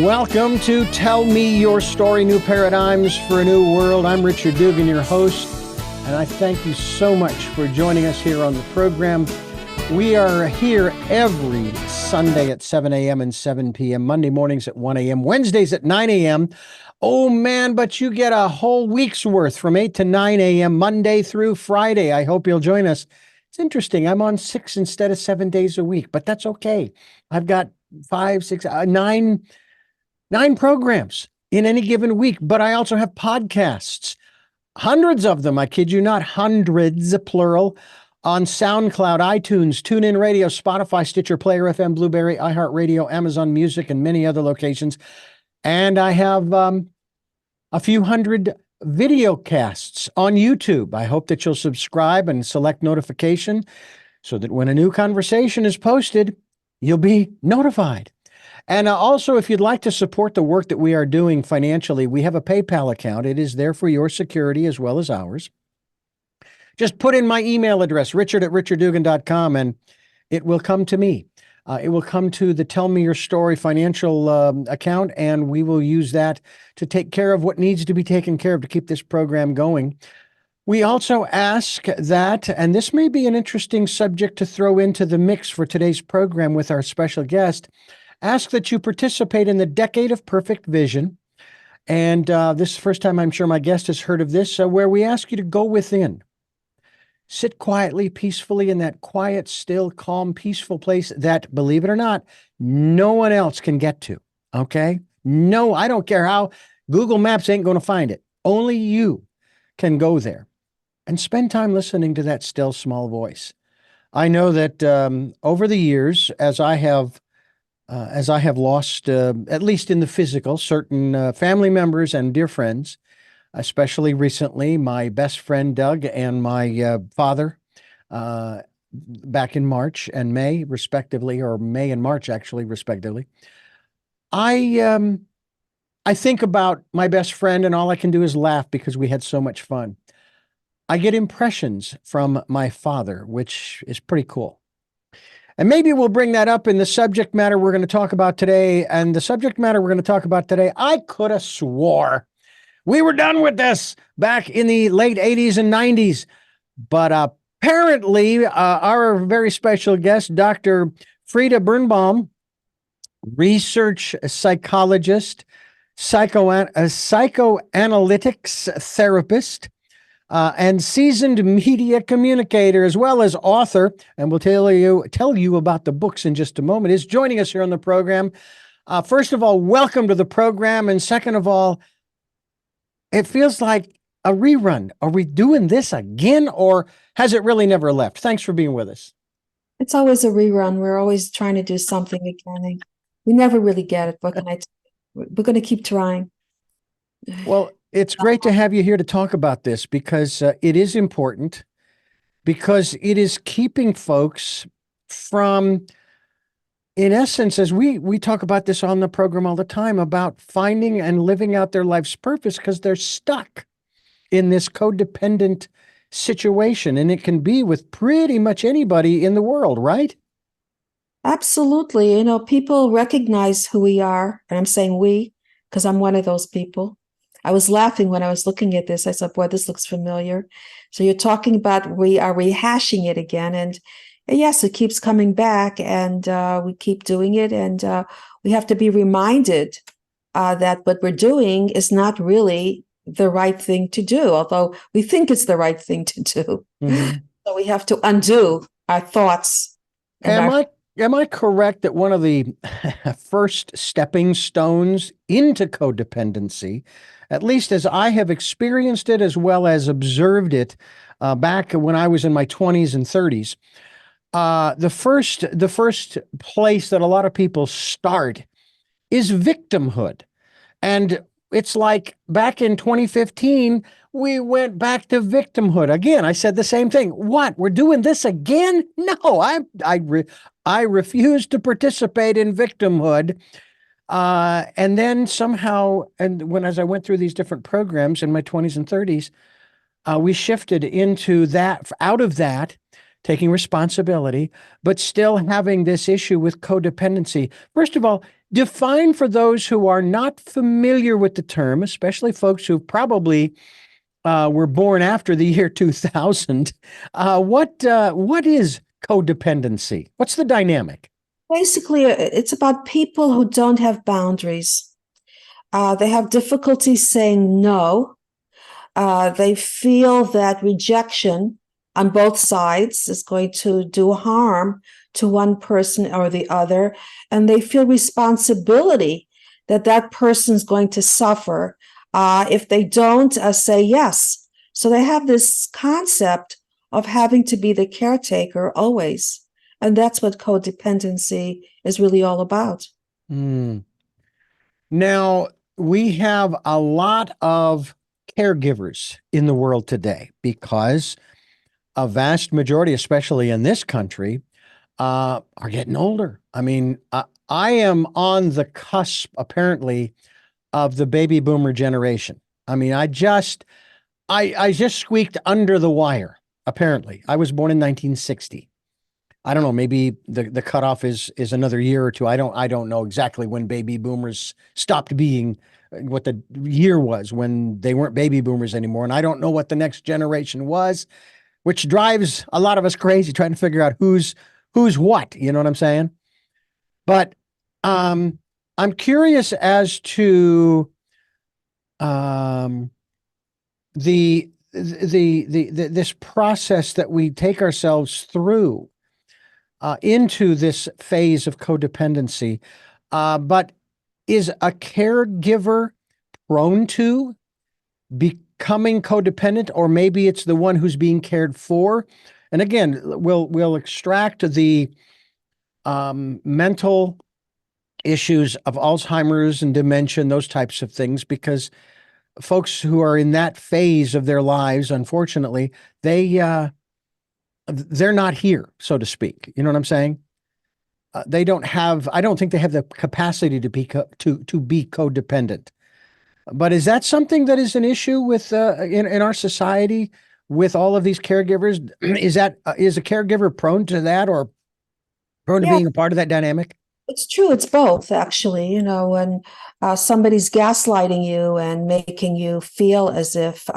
Welcome to Tell Me Your Story, New Paradigms for a New World. I'm Richard Dugan, your host, and I thank you so much for joining us here on the program. We are here every Sunday at 7 a.m. and 7 p.m., Monday mornings at 1 a.m., Wednesdays at 9 a.m. Oh, man, but you get a whole week's worth from 8 to 9 a.m., Monday through Friday. I hope you'll join us. It's interesting. I'm on 6 instead of 7 days a week, but that's okay. I've got 9 programs in any given week, but I also have podcasts, hundreds of them. I kid you not, hundreds, plural, on SoundCloud, iTunes, TuneIn Radio, Spotify, Stitcher, Player FM, Blueberry, iHeartRadio, Amazon Music, and many other locations. And I have a few hundred video casts on YouTube. I hope that you'll subscribe and select notification so that when a new conversation is posted, you'll be notified. And also, if you'd like to support the work that we are doing financially, we have a PayPal account. It is there for your security as well as ours. Just put in my email address, richard@richarddugan.com, and it will come to me. It will come to the Tell Me Your Story financial account, and we will use that to take care of what needs to be taken care of to keep this program going. We also ask that, and this may be an interesting subject to throw into the mix for today's program with our special guest, ask that you participate in the Decade of Perfect Vision. And this is the first time I'm sure my guest has heard of this, where we ask you to go within. Sit quietly, peacefully in that quiet, still, calm, peaceful place that, believe it or not, no one else can get to, okay? No, I don't care how. Google Maps ain't going to find it. Only you can go there and spend time listening to that still, small voice. I know that over the years, as I have lost, at least in the physical, certain family members and dear friends, especially recently, my best friend Doug and my father, back in March and May, respectively, or May and March, actually, respectively. I think about my best friend, and all I can do is laugh because we had so much fun. I get impressions from my father, which is pretty cool. And maybe we'll bring that up in the subject matter we're going to talk about today. And the subject matter we're going to talk about today, I could have swore we were done with this back in the late 80s and 90s. But apparently, our very special guest, Dr. Frieda Birnbaum, research psychologist, psychoanalytics therapist, and seasoned media communicator, as well as author, and we'll tell you about the books in just a moment, is joining us here on the program. First of all, welcome to the program. And second of all, it feels like a rerun. Are we doing this again, or has it really never left? Thanks for being with us. It's always a rerun. We're always trying to do something again. We never really get it. What can I tell you? We're going to keep trying. Well, it's great to have you here to talk about this because it is important, because it is keeping folks from, in essence, as we talk about this on the program all the time, about finding and living out their life's purpose because they're stuck in this codependent situation. And it can be with pretty much anybody in the world, right? Absolutely. People recognize who we are. And I'm saying we, because I'm one of those people. I was laughing when I was looking at this. I said, boy, this looks familiar. So you're talking about we are rehashing it again. And yes, it keeps coming back, and we keep doing it. And we have to be reminded that what we're doing is not really the right thing to do, although we think it's the right thing to do. Mm-hmm. So we have to undo our thoughts. Am I correct that one of the first stepping stones into codependency, at least as I have experienced it as well as observed it back when I was in my 20s and 30s, the first place that a lot of people start is victimhood. And it's like back in 2015, we went back to victimhood. Again, I said the same thing. What? We're doing this again? No, I refuse to participate in victimhood. And then somehow, as I went through these different programs in my 20s and 30s, we shifted into that, out of that, taking responsibility, but still having this issue with codependency. First of all, define for those who are not familiar with the term, especially folks who probably were born after the year 2000. What is codependency? What's the dynamic? Basically, it's about people who don't have boundaries. They have difficulty saying no. They feel that rejection on both sides is going to do harm to one person or the other, and they feel responsibility that that person's going to suffer if they don't say yes. So they have this concept of having to be the caretaker always. And that's what codependency is really all about. Mm. Now, we have a lot of caregivers in the world today because a vast majority, especially in this country, are getting older. I mean, I am on the cusp, apparently, of the baby boomer generation. I mean, I just squeaked under the wire. Apparently, I was born in 1960. I don't know. Maybe the cutoff is another year or two. I don't know exactly when baby boomers stopped being what the year was when they weren't baby boomers anymore. And I don't know what the next generation was, which drives a lot of us crazy trying to figure out who's what. You know what I'm saying? But I'm curious as to um, the this process that we take ourselves through into this phase of codependency. But is a caregiver prone to becoming codependent, or maybe it's the one who's being cared for? And again, we'll extract the mental issues of Alzheimer's and dementia and those types of things, because folks who are in that phase of their lives, unfortunately, they're not here, so to speak. You know what I'm saying? They don't have. I don't think they have the capacity to be to be codependent. But is that something that is an issue with in our society with all of these caregivers? Is a caregiver prone to that, or prone to Yeah, being a part of that dynamic? it's true. It's both, actually. When somebody's gaslighting you and making you feel as if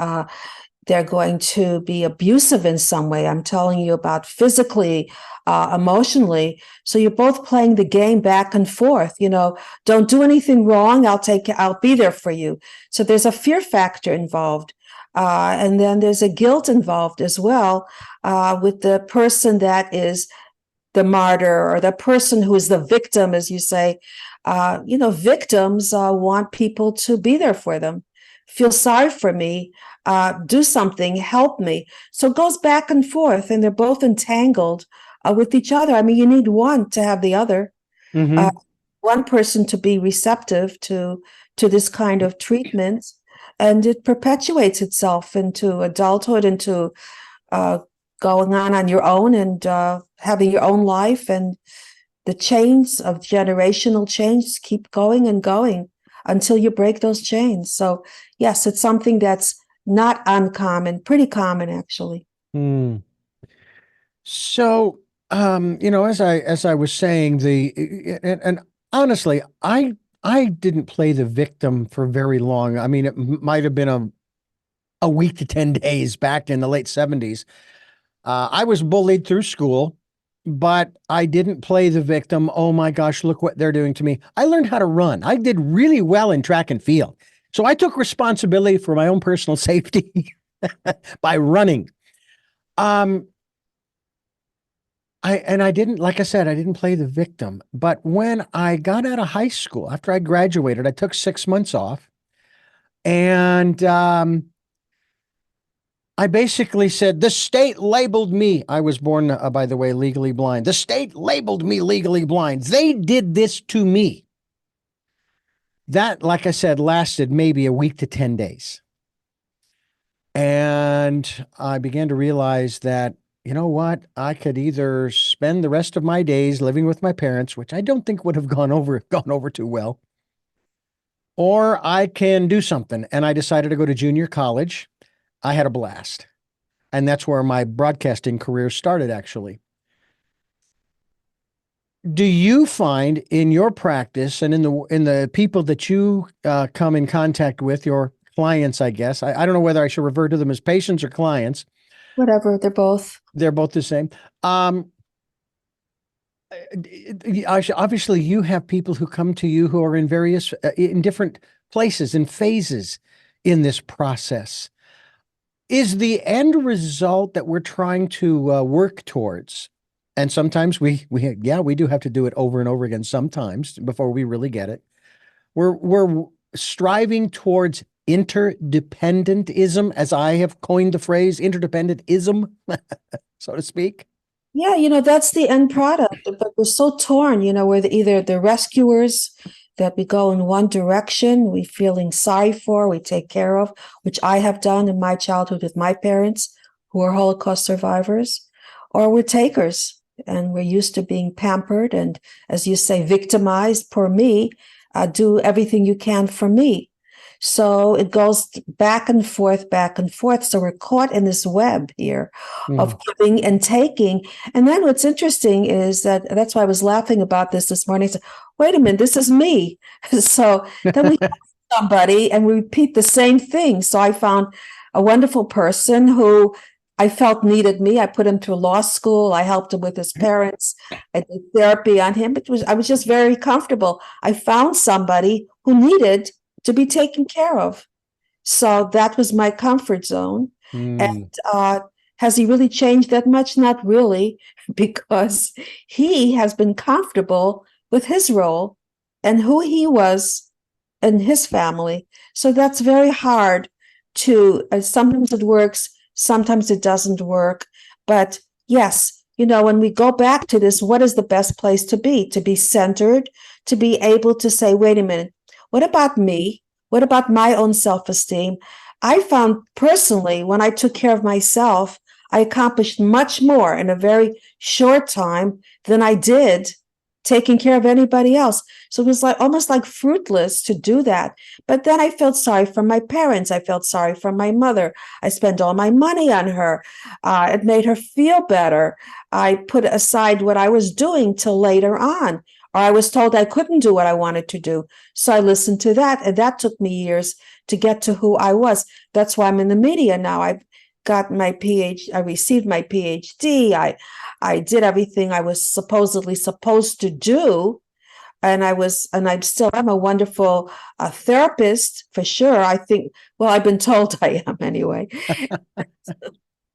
they're going to be abusive in some way. I'm telling you about physically, emotionally. So you're both playing the game back and forth. Don't do anything wrong. I'll be there for you. So there's a fear factor involved. And then there's a guilt involved as well with the person that is the martyr or the person who is the victim, as you say. Victims want people to be there for them, feel sorry for me, do something, help me. So it goes back and forth, and they're both entangled with each other. I mean, you need one to have the other. Mm-hmm. One person to be receptive to this kind of treatment, and it perpetuates itself into adulthood, into going on your own and having your own life, and the chains of generational change keep going and going until you break those chains. So yes, it's something that's not uncommon, pretty common actually. Mm. So, as I was saying, and honestly, I didn't play the victim for very long. I mean, it might have been a week to 10 days back in the late 70s. I was bullied through school, but I didn't play the victim. Oh my gosh, look what they're doing to me. I learned how to run. I did really well in track and field. So I took responsibility for my own personal safety by running. Um, I didn't, like I said, I didn't play the victim. But when I got out of high school, after I graduated, I took 6 months off, and I basically said, the state labeled me. I was born, by the way, legally blind. The state labeled me legally blind. They did this to me. That, like I said, lasted maybe a week to 10 days. And I began to realize that, you know what? I could either spend the rest of my days living with my parents, which I don't think would have gone over too well, or I can do something. And I decided to go to junior college. I had a blast. And that's where my broadcasting career started, actually. Do you find in your practice and in the people that you come in contact with, your clients, I guess, I don't know whether I should refer to them as patients or clients. Whatever, they're both. They're both the same. Obviously, you have people who come to you who are in various, in different places and phases in this process. Is the end result that we're trying to work towards, and sometimes we do have to do it over and over again sometimes before we really get it. We're striving towards interdependentism, as I have coined the phrase, interdependentism, so to speak. Yeah, that's the end product, but we're so torn, we're either the rescuers that we go in one direction, we feeling sorry for, we take care of, which I have done in my childhood with my parents who are Holocaust survivors, or we're takers and we're used to being pampered and, as you say, victimized. Poor me, do everything you can for me. So it goes back and forth, back and forth. So we're caught in this web here of giving and taking. And then what's interesting is that's why I was laughing about this morning. I said, wait a minute, this is me. So then we have somebody and we repeat the same thing. So I found a wonderful person who I felt needed me. I put him through law school. I helped him with his parents. I did therapy on him. I was just very comfortable. I found somebody who needed to be taken care of. So that was my comfort zone. And has he really changed that much? Not really, because he has been comfortable with his role and who he was and his family. So that's very hard to, sometimes it works, sometimes it doesn't work. But yes, when we go back to this, what is the best place to be? To be centered, to be able to say, wait a minute, what about me? What about my own self-esteem? I found personally, when I took care of myself, I accomplished much more in a very short time than I did taking care of anybody else. So it was almost like fruitless to do that. But then I felt sorry for my parents. I felt sorry for my mother. I spent all my money on her. It made her feel better. I put aside what I was doing till later on. Or I was told I couldn't do what I wanted to do. So I listened to that. And that took me years to get to who I was. That's why I'm in the media now. I got my PhD. I received my PhD. I did everything I was supposedly supposed to do. And I'm a wonderful therapist for sure. I think, well, I've been told I am anyway.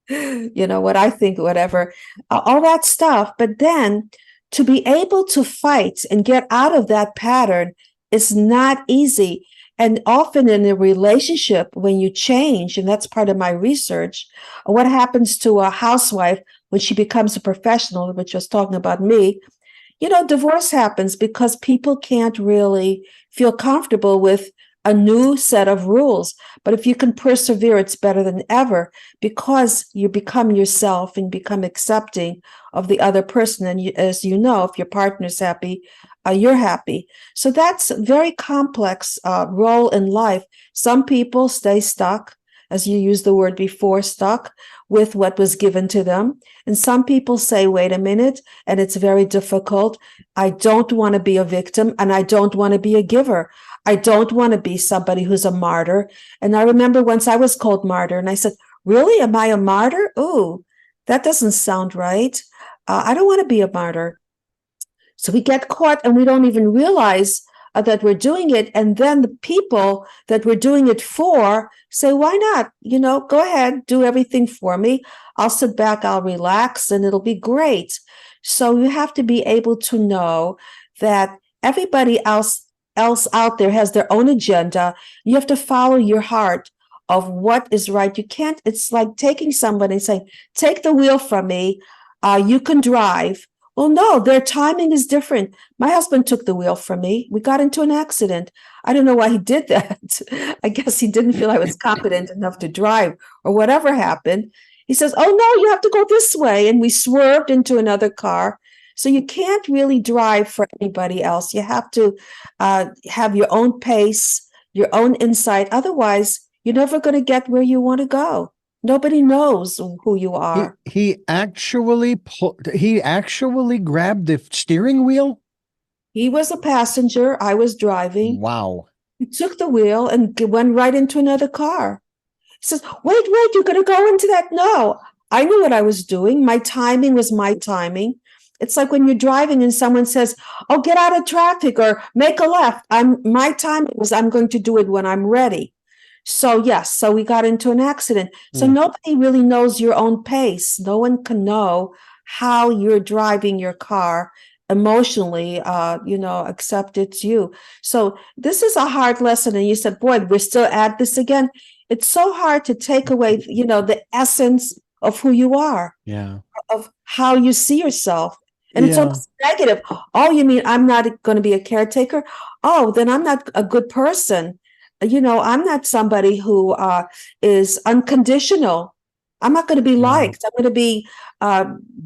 What I think, whatever, all that stuff. But then to be able to fight and get out of that pattern is not easy. And often in a relationship, when you change, and that's part of my research, what happens to a housewife when she becomes a professional, which was talking about me, divorce happens because people can't really feel comfortable with a new set of rules. But if you can persevere, it's better than ever because you become yourself and become accepting of the other person. And as you know, if your partner's happy, you're happy. So that's a very complex role in life. Some people stay stuck, as you used the word before, stuck with what was given to them. And some people say, wait a minute, and it's very difficult. I don't want to be a victim and I don't want to be a giver. I don't want to be somebody who's a martyr. And I remember once I was called martyr and I said, really? Am I a martyr? Ooh, that doesn't sound right. I don't want to be a martyr. So we get caught and we don't even realize that we're doing it. And then the people that we're doing it for say, why not? Go ahead, do everything for me. I'll sit back, I'll relax, and it'll be great. So you have to be able to know that everybody else out there has their own agenda. You have to follow your heart of what is right. You can't, it's like taking somebody and saying, take the wheel from me. You can drive. Well, no, their timing is different. My husband took the wheel from me. We got into an accident. I don't know why he did that. I guess he didn't feel I was competent enough to drive or whatever happened. He says, oh, no, you have to go this way. And we swerved into another car. So you can't really drive for anybody else. You have to have your own pace, your own insight. Otherwise, you're never going to get where you want to go. Nobody knows who you are. He actually grabbed the steering wheel. He was a passenger. I was driving. Wow. He took the wheel and went right into another car. He says, wait, you're going to go into that? No, I knew what I was doing. My timing was my timing. It's like when you're driving and someone says, oh, get out of traffic or make a left. My timing was I'm going to do it when I'm ready. So yes, so we got into an accident. So nobody really knows your own pace. No one can know how you're driving your car emotionally, except it's you. So this is a hard lesson. And you said, boy, we're still at this again. It's so hard to take away, the essence of who you are, of how you see yourself. And it's almost negative. Oh, you mean I'm not going to be a caretaker? Oh, then I'm not a good person. I'm not somebody who is unconditional. I'm not going to be liked. I'm going to be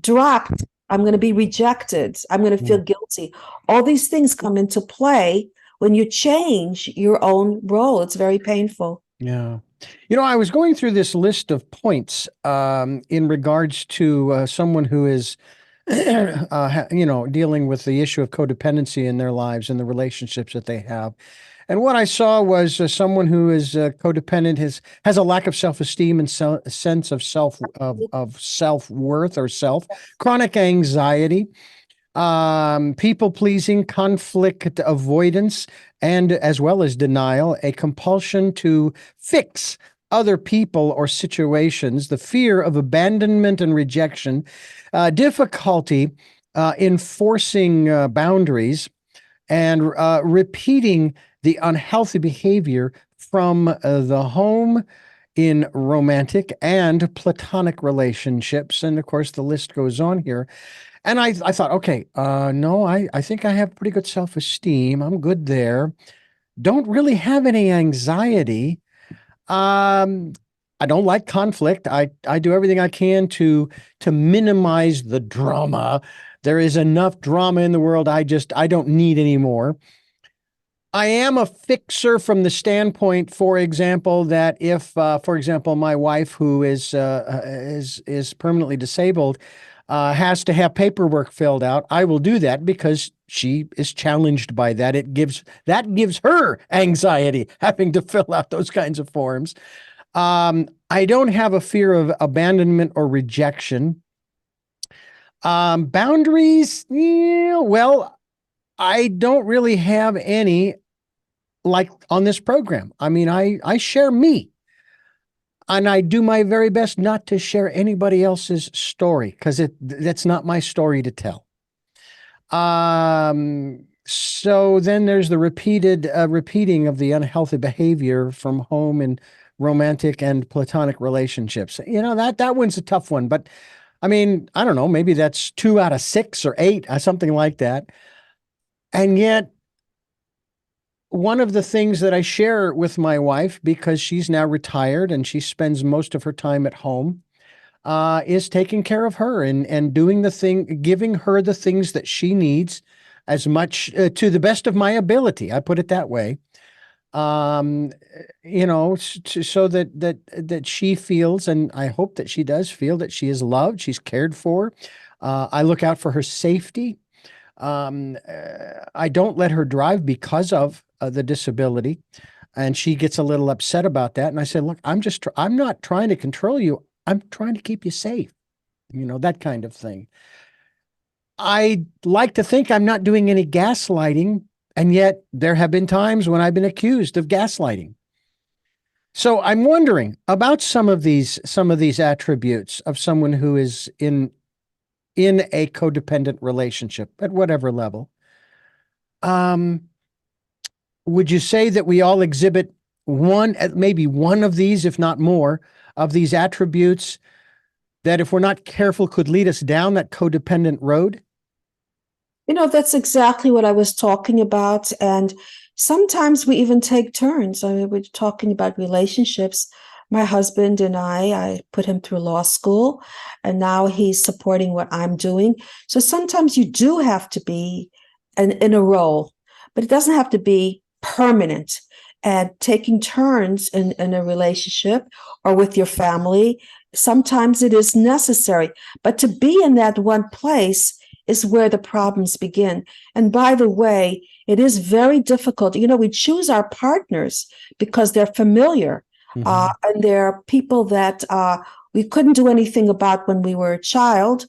dropped. I'm going to be rejected. I'm going to feel guilty. All these things come into play when you change your own role. It's very painful. Yeah. I was going through this list of points in regards to someone who is, dealing with the issue of codependency in their lives and the relationships that they have. And what I saw was someone who is codependent has a lack of self-esteem and sense of self-worth or chronic anxiety, people-pleasing, conflict avoidance, and as well as denial, a compulsion to fix other people or situations, the fear of abandonment and rejection, difficulty enforcing boundaries, and repeating the unhealthy behavior from the home in romantic and platonic relationships. And of course, the list goes on here. And I thought, okay, no, I think I have pretty good self-esteem. I'm good there. Don't really have any anxiety. I don't like conflict. I do everything I can to minimize the drama. There is enough drama in the world. I don't need any more. I am a fixer from the standpoint, for example, that if, for example, my wife, who is permanently disabled, has to have paperwork filled out, I will do that because she is challenged by that. That gives her anxiety having to fill out those kinds of forms. I don't have a fear of abandonment or rejection. Boundaries, well, I don't really have any like on this program. I mean, I share me, and I do my very best not to share anybody else's story because that's not my story to tell. So then there's the repeating of the unhealthy behavior from home and romantic and platonic relationships. That one's a tough one, but I mean, I don't know, maybe that's 2 out of 6 or 8, something like that. And yet, one of the things that I share with my wife, because she's now retired and she spends most of her time at home, is taking care of her and doing giving her the things that she needs as much to the best of my ability. I put it that way. So that she feels, and I hope that she does feel, that she is loved, she's cared for. I look out for her safety. I don't let her drive because of the disability, and she gets a little upset about that. And I said, look, I'm not trying to control you. I'm trying to keep you safe, that kind of thing. I like to think I'm not doing any gaslighting, and yet there have been times when I've been accused of gaslighting. So I'm wondering about some of these attributes of someone who is in a codependent relationship at whatever level. Would you say that we all exhibit maybe one of these, if not more, of these attributes that, if we're not careful, could lead us down that codependent road? That's exactly what I was talking about. And sometimes we even take turns. I mean, we're talking about relationships. My husband and I put him through law school, and now he's supporting what I'm doing. So sometimes you do have to be in a role, but it doesn't have to be permanent. and taking turns in a relationship or with your family, sometimes it is necessary. But to be in that one place is where the problems begin. And by the way, it is very difficult. We choose our partners because they're familiar. And they're people that we couldn't do anything about when we were a child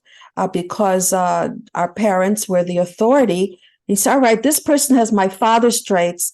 because our parents were the authority. He said, all right, this person has my father's traits.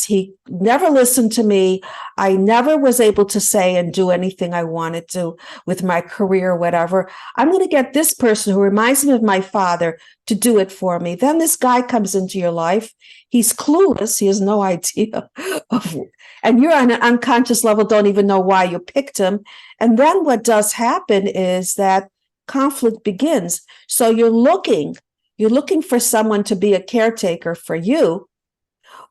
He never listened to me. I never was able to say and do anything I wanted to with my career, whatever. I'm going to get this person who reminds me of my father to do it for me. Then this guy comes into your life. He's clueless. He has no idea of, and you're on an unconscious level, don't even know why you picked him. And then what does happen is that conflict begins. So you're looking for someone to be a caretaker for you,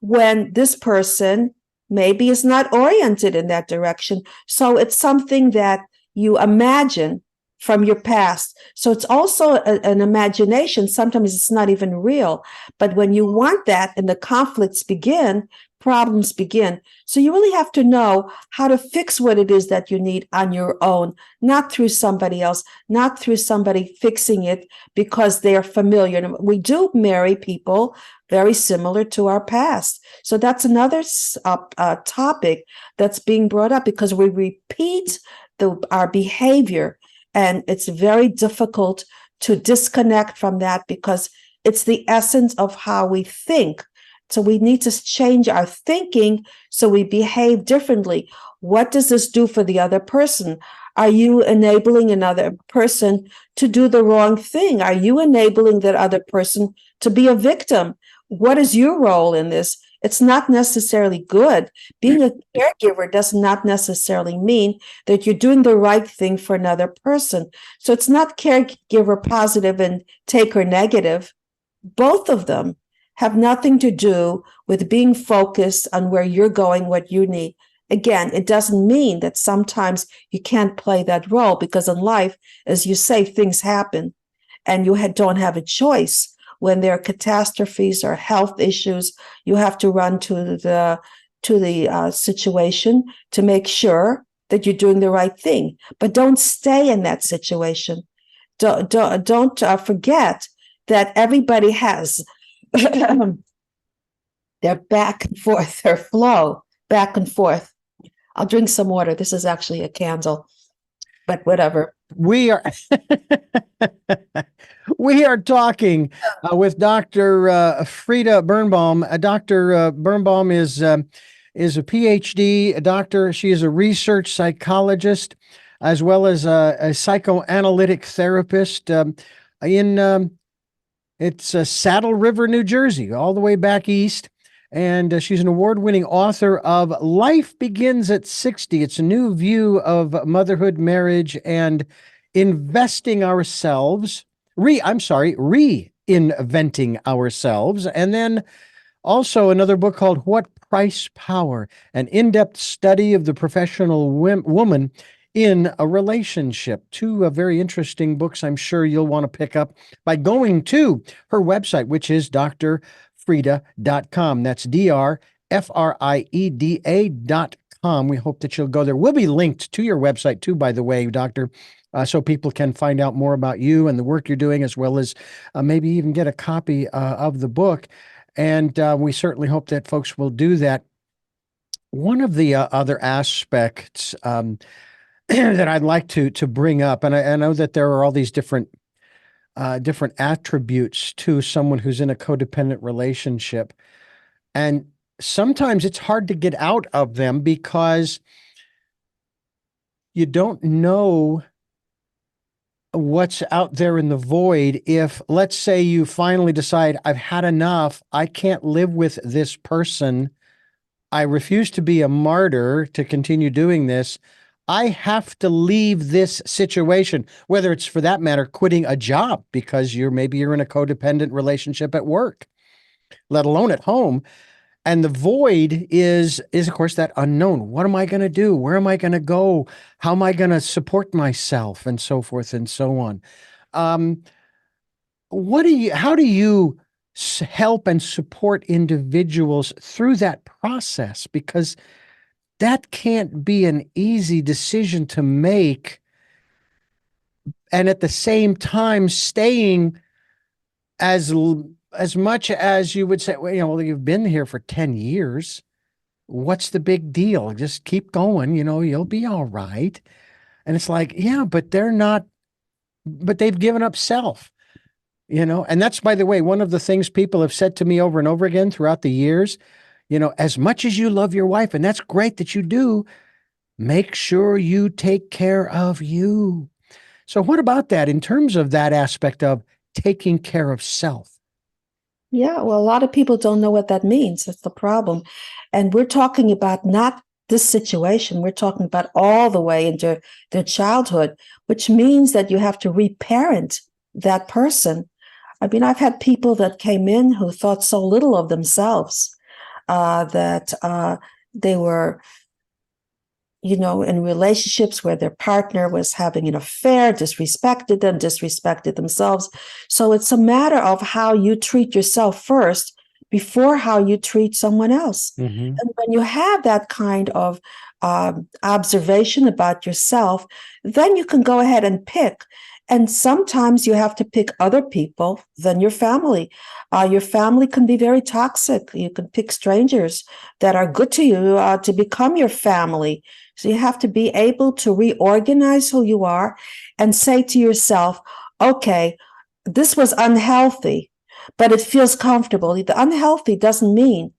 when this person maybe is not oriented in that direction. So it's something that you imagine from your past. So it's also an imagination. Sometimes it's not even real. But when you want that and the conflicts begin, problems begin. So you really have to know how to fix what it is that you need on your own, not through somebody else, not through somebody fixing it because they're familiar. And we do marry people very similar to our past. So that's another topic that's being brought up because we repeat our behavior, and it's very difficult to disconnect from that because it's the essence of how we think. So we need to change our thinking so we behave differently. What does this do for the other person? Are you enabling another person to do the wrong thing? Are you enabling that other person to be a victim? What is your role in this? It's not necessarily good. Being a caregiver does not necessarily mean that you're doing the right thing for another person. So it's not caregiver positive and taker negative. Both of them have nothing to do with being focused on where you're going, what you need. Again, it doesn't mean that sometimes you can't play that role because in life, as you say, things happen and you don't have a choice. When there are catastrophes or health issues, you have to run to the situation to make sure that you're doing the right thing. But don't stay in that situation. Don't forget that everybody has their back and forth, their flow back and forth. I'll drink some water. This is actually a candle, but whatever. We are talking with Dr. Frieda Birnbaum. Dr. Birnbaum is a PhD doctor. She is a research psychologist as well as a psychoanalytic therapist in Saddle River, New Jersey, all the way back east. And she's an award-winning author of Life Begins at 60. It's a new view of motherhood, marriage, and investing ourselves. Reinventing ourselves. And then also another book called What Price Power? An in-depth study of the professional woman in a relationship. Two very interesting books I'm sure you'll want to pick up by going to her website, which is drfrieda.com. That's drfrieda.com. We hope that you'll go there. We'll be linked to your website too, by the way, Doctor, so people can find out more about you and the work you're doing, as well as maybe even get a copy of the book. And we certainly hope that folks will do that. One of the other aspects that I'd like to bring up, and I know that there are all these different attributes to someone who's in a codependent relationship, and sometimes it's hard to get out of them because you don't know what's out there in the void. If, let's say, you finally decide, I've had enough, I can't live with this person, I refuse to be a martyr to continue doing this, I have to leave this situation, whether it's, for that matter, quitting a job because maybe you're in a codependent relationship at work, let alone at home. And the void is of course that unknown. What am I going to do? Where am I going to go? How am I going to support myself? And so forth and so on. How do you help and support individuals through that process, because that can't be an easy decision to make. And at the same time, staying as much as you would say, well, you've been here for 10 years. What's the big deal? Just keep going, you'll be all right. And it's like, yeah, but they've given up self, and that's, by the way, one of the things people have said to me over and over again throughout the years, as much as you love your wife, and that's great that you do, make sure you take care of you. So what about that in terms of that aspect of taking care of self? Yeah, well, a lot of people don't know what that means. That's the problem. And we're talking about not this situation, we're talking about all the way into their childhood, which means that you have to reparent that person. I mean, I've had people that came in who thought so little of themselves that they were, in relationships where their partner was having an affair, disrespected them, disrespected themselves. So it's a matter of how you treat yourself first before how you treat someone else. Mm-hmm. And when you have that kind of observation about yourself, then you can go ahead and pick. And sometimes you have to pick other people than your family. Your family can be very toxic. You can pick strangers that are good to you to become your family. So you have to be able to reorganize who you are and say to yourself, okay, this was unhealthy, but it feels comfortable. The unhealthy doesn't mean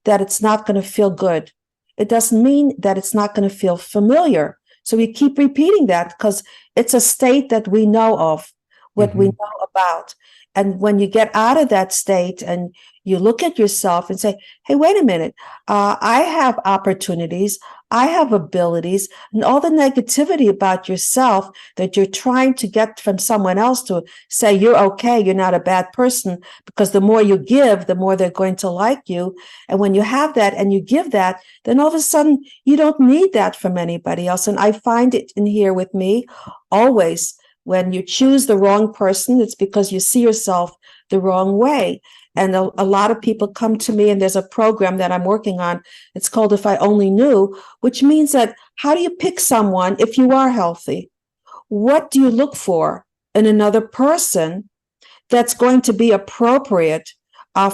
that it's not going to feel good. It doesn't mean that it's not going to feel familiar. So we keep repeating that because it's a state that we know of, what we know about. And when you get out of that state and you look at yourself and say, hey, wait a minute, I have opportunities, I have abilities, and all the negativity about yourself that you're trying to get from someone else to say you're okay, you're not a bad person, because the more you give, the more they're going to like you. And when you have that and you give that, then all of a sudden you don't need that from anybody else. And I find it in here with me always. When you choose the wrong person, it's because you see yourself the wrong way. And a lot of people come to me, and there's a program that I'm working on. It's called If I Only Knew, which means that how do you pick someone if you are healthy? What do you look for in another person that's going to be appropriate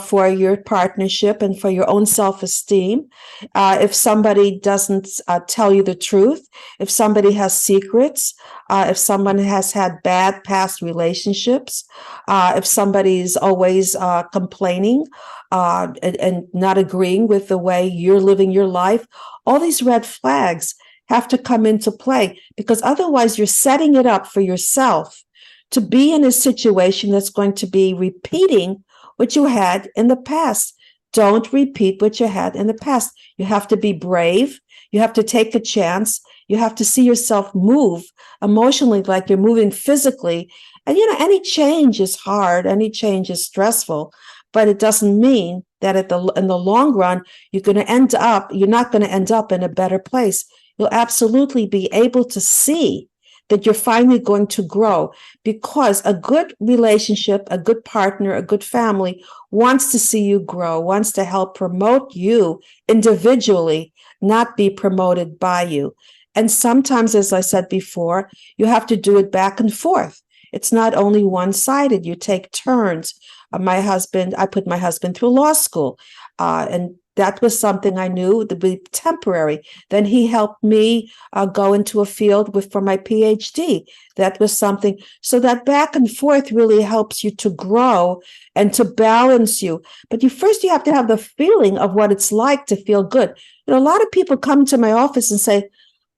for your partnership and for your own self-esteem? If somebody doesn't tell you the truth, if somebody has secrets, if someone has had bad past relationships, if somebody's always complaining and not agreeing with the way you're living your life, all these red flags have to come into play, because otherwise you're setting it up for yourself to be in a situation that's going to be repeating what you had in the past. Don't repeat what you had in the past. You have to be brave. You have to take a chance. You have to see yourself move emotionally like you're moving physically. And, any change is hard. Any change is stressful, but it doesn't mean that in the long run, you're not going to end up in a better place. You'll absolutely be able to see that you're finally going to grow, because a good relationship, a good partner, a good family wants to see you grow, wants to help promote you individually, not be promoted by you. And sometimes, as I said before, you have to do it back and forth. It's not only one-sided. You take turns. I put my husband through law school, and that was something I knew to be temporary. Then he helped me go into a field for my PhD. That was something. So that back and forth really helps you to grow and to balance you. But you have to have the feeling of what it's like to feel good. A lot of people come to my office and say,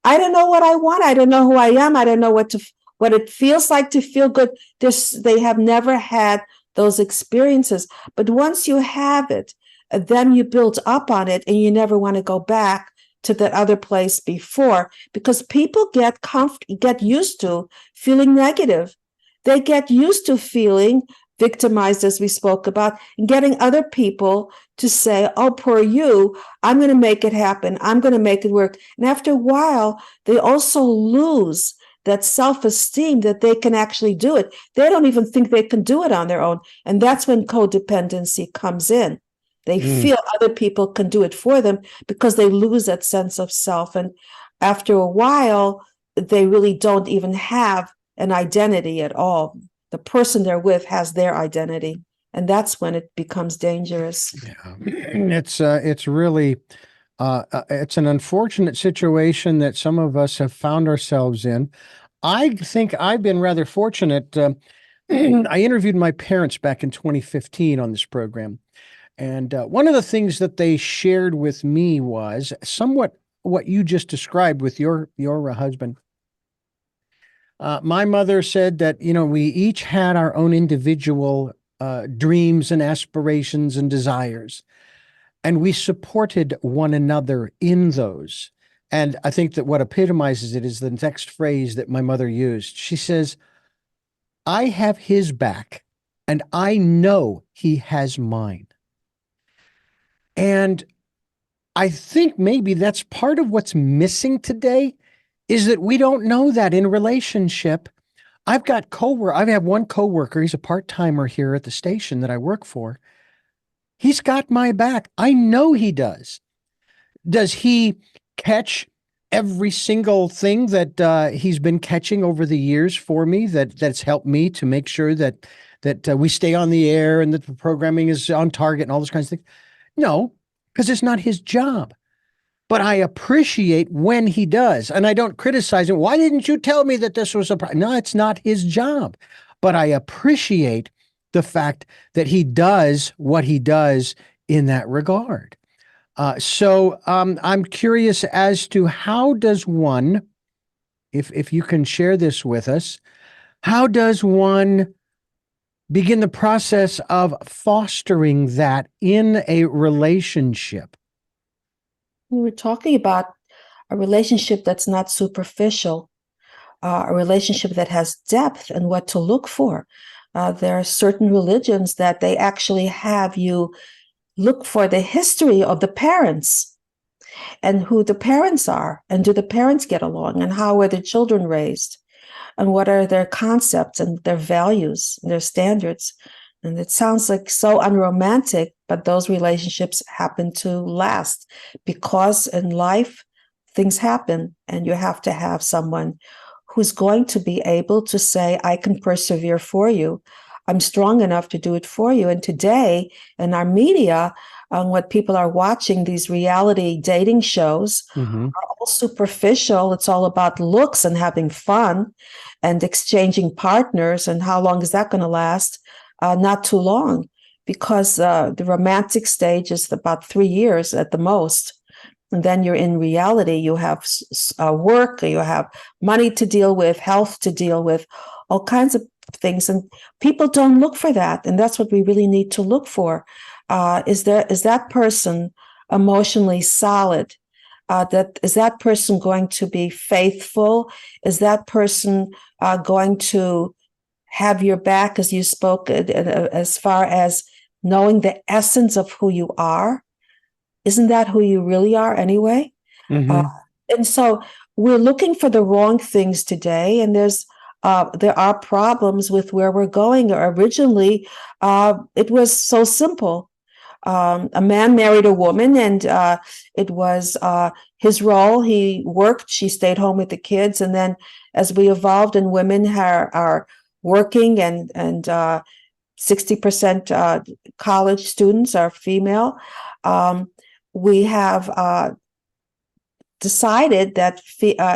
I don't know what I want. I don't know who I am. I don't know what it feels like to feel good. They have never had those experiences. But once you have it, then you build up on it, and you never want to go back to that other place before, because people get used to feeling negative. They get used to feeling victimized, as we spoke about, and getting other people to say, oh, poor you, I'm going to make it happen. I'm going to make it work. And after a while, they also lose that self-esteem that they can actually do it. They don't even think they can do it on their own. And that's when codependency comes in. They feel other people can do it for them because they lose that sense of self. And after a while, they really don't even have an identity at all. The person they're with has their identity. And that's when it becomes dangerous. Yeah. It's really, it's an unfortunate situation that some of us have found ourselves in. I think I've been rather fortunate. I interviewed my parents back in 2015 on this program. And one of the things that they shared with me was somewhat what you just described with your husband. My mother said that, we each had our own individual dreams and aspirations and desires, and we supported one another in those. And I think that what epitomizes it is the next phrase that my mother used. She says, I have his back, and I know he has mine. And I think maybe that's part of what's missing today is that we don't know that in relationship. I have one coworker, he's a part-timer here at the station that I work for. He's got my back. I know he does. Does he catch every single thing that he's been catching over the years for me that's helped me to make sure that we stay on the air and that the programming is on target and all those kinds of things? No, because it's not his job. But I appreciate when he does, and I don't criticize him. Why didn't you tell me that this was a problem? No, it's not his job. But I appreciate the fact that he does what he does in that regard. So I'm curious as to how does one, if you can share this with us, how does one begin the process of fostering that in a relationship? We were talking about a relationship that's not superficial, a relationship that has depth and what to look for. There are certain religions that they actually have you look for the history of the parents and who the parents are, and do the parents get along, and how were the children raised, and what are their concepts and their values and their standards. And it sounds like so unromantic, but those relationships happen to last because in life, things happen, and you have to have someone who's going to be able to say, I can persevere for you. I'm strong enough to do it for you. And today in our media, what people are watching, these reality dating shows are all superficial. It's all about looks and having fun and exchanging partners. And how long is that going to last? Not too long, because the romantic stage is about 3 years at the most. And then you're in reality. You have work, you have money to deal with, health to deal with, all kinds of things. And people don't look for that. And that's what we really need to look for. Is that person emotionally solid? Is that person going to be faithful? Is that person going to have your back, as you spoke, as far as knowing the essence of who you are? Isn't that who you really are anyway? And so we're looking for the wrong things today, and there are problems with where we're going. Originally, it was so simple. A man married a woman, and it was his role. He worked, she stayed home with the kids. And then as we evolved and women are working, and 60% college students are female, we have decided that